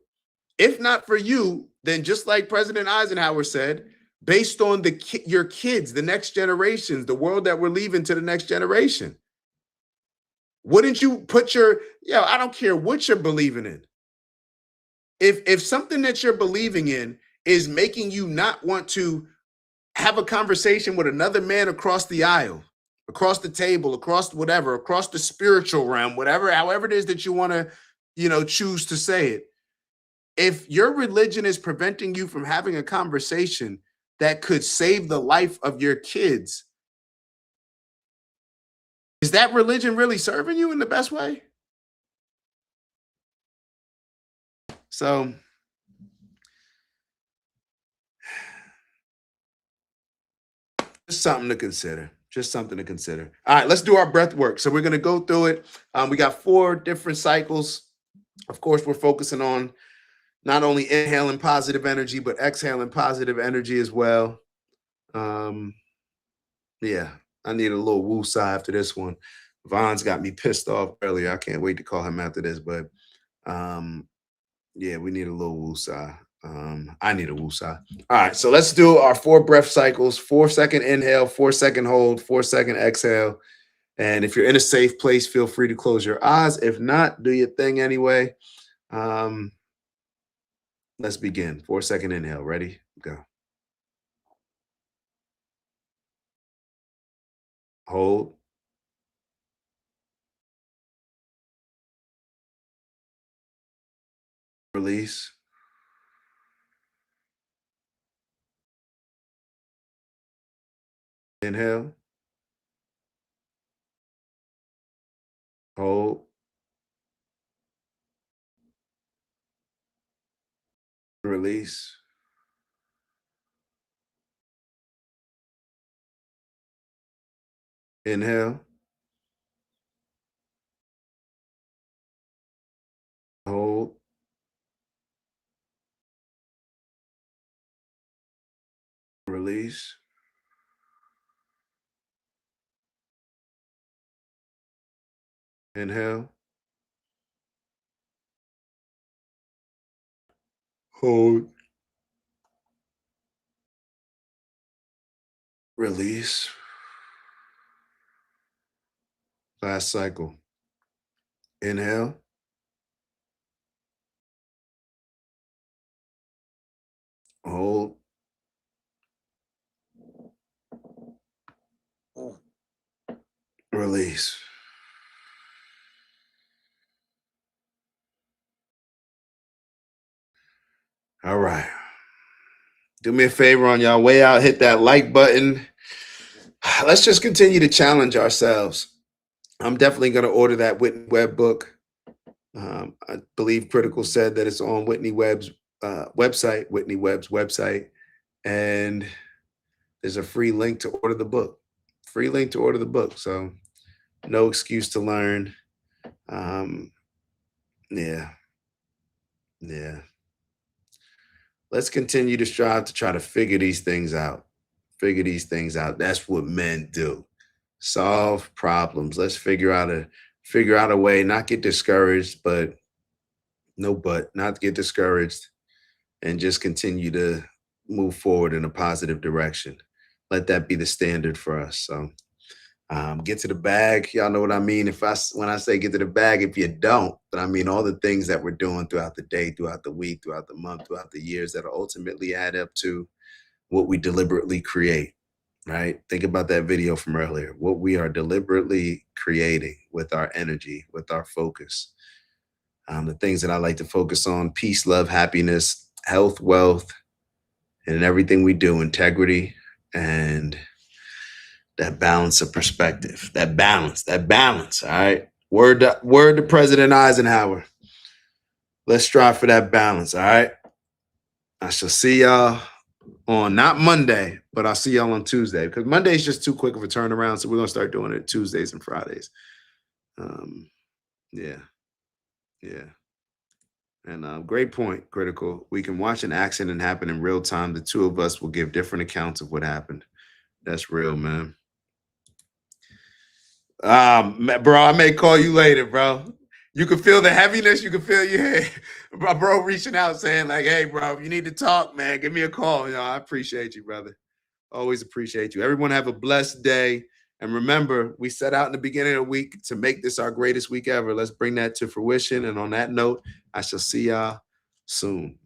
If not for you, then just like President Eisenhower said, based on your kids, the next generations, the world that we're leaving to the next generation, wouldn't you put I don't care what you're believing in. If something that you're believing in is making you not want to have a conversation with another man across the aisle, across the table, across whatever, across the spiritual realm, whatever, however it is that you want to, choose to say it. If your religion is preventing you from having a conversation that could save the life of your kids, is that religion really serving you in the best way? So just something to consider. Just something to consider. All right, let's do our breath work. So we're going to go through it. We got 4 different cycles. Of course, we're focusing on not only inhaling positive energy, but exhaling positive energy as well. Yeah, I need a little woosah after this one. Von's got me pissed off earlier. I can't wait to call him after this, but yeah, we need a little woosah. I need a woosah. All right, so let's do our 4 breath cycles. 4-second inhale, 4-second hold, 4-second exhale. And if you're in a safe place, feel free to close your eyes. If not, do your thing anyway. Let's begin. 4-second inhale. Ready? Go. Hold. Release. Inhale. Hold. Release. Inhale. Hold. Release. Inhale. Hold. Release. Last cycle. Inhale. Hold. Release. All right. Do me a favor on y'all way out, hit that like button. Let's just continue to challenge ourselves. I'm definitely going to order that Whitney Webb book. I believe Critical said that it's on Whitney Webb's website. And there's a free link to order the book. So no excuse to learn. Yeah. Let's continue to strive to try to figure these things out. That's what men do. Solve problems. Let's figure out a way, not get discouraged, not get discouraged, and just continue to move forward in a positive direction. Let that be the standard for us. So get to the bag. Y'all know what I mean. When I say get to the bag, if you don't, but I mean all the things that we're doing throughout the day, throughout the week, throughout the month, throughout the years that ultimately add up to what we deliberately create, right? Think about that video from earlier. What we are deliberately creating with our energy, with our focus. The things that I like to focus on: peace, love, happiness, health, wealth, and in everything we do, integrity, and that balance of perspective, that balance, all right? Word to President Eisenhower. Let's strive for that balance, all right? I shall see y'all on, not Monday, but I'll see y'all on Tuesday, because Monday is just too quick of a turnaround, so we're going to start doing it Tuesdays and Fridays. Yeah. And great point, Critical. We can watch an accident happen in real time. The two of us will give different accounts of what happened. That's real, man. Bro, I may call you later, bro. You can feel the heaviness. You can feel your head. My bro reaching out saying like, hey, bro, you need to talk, man. Give me a call. You know, I appreciate you, brother. Always appreciate you. Everyone have a blessed day. And remember, we set out in the beginning of the week to make this our greatest week ever. Let's bring that to fruition. And on that note, I shall see y'all soon.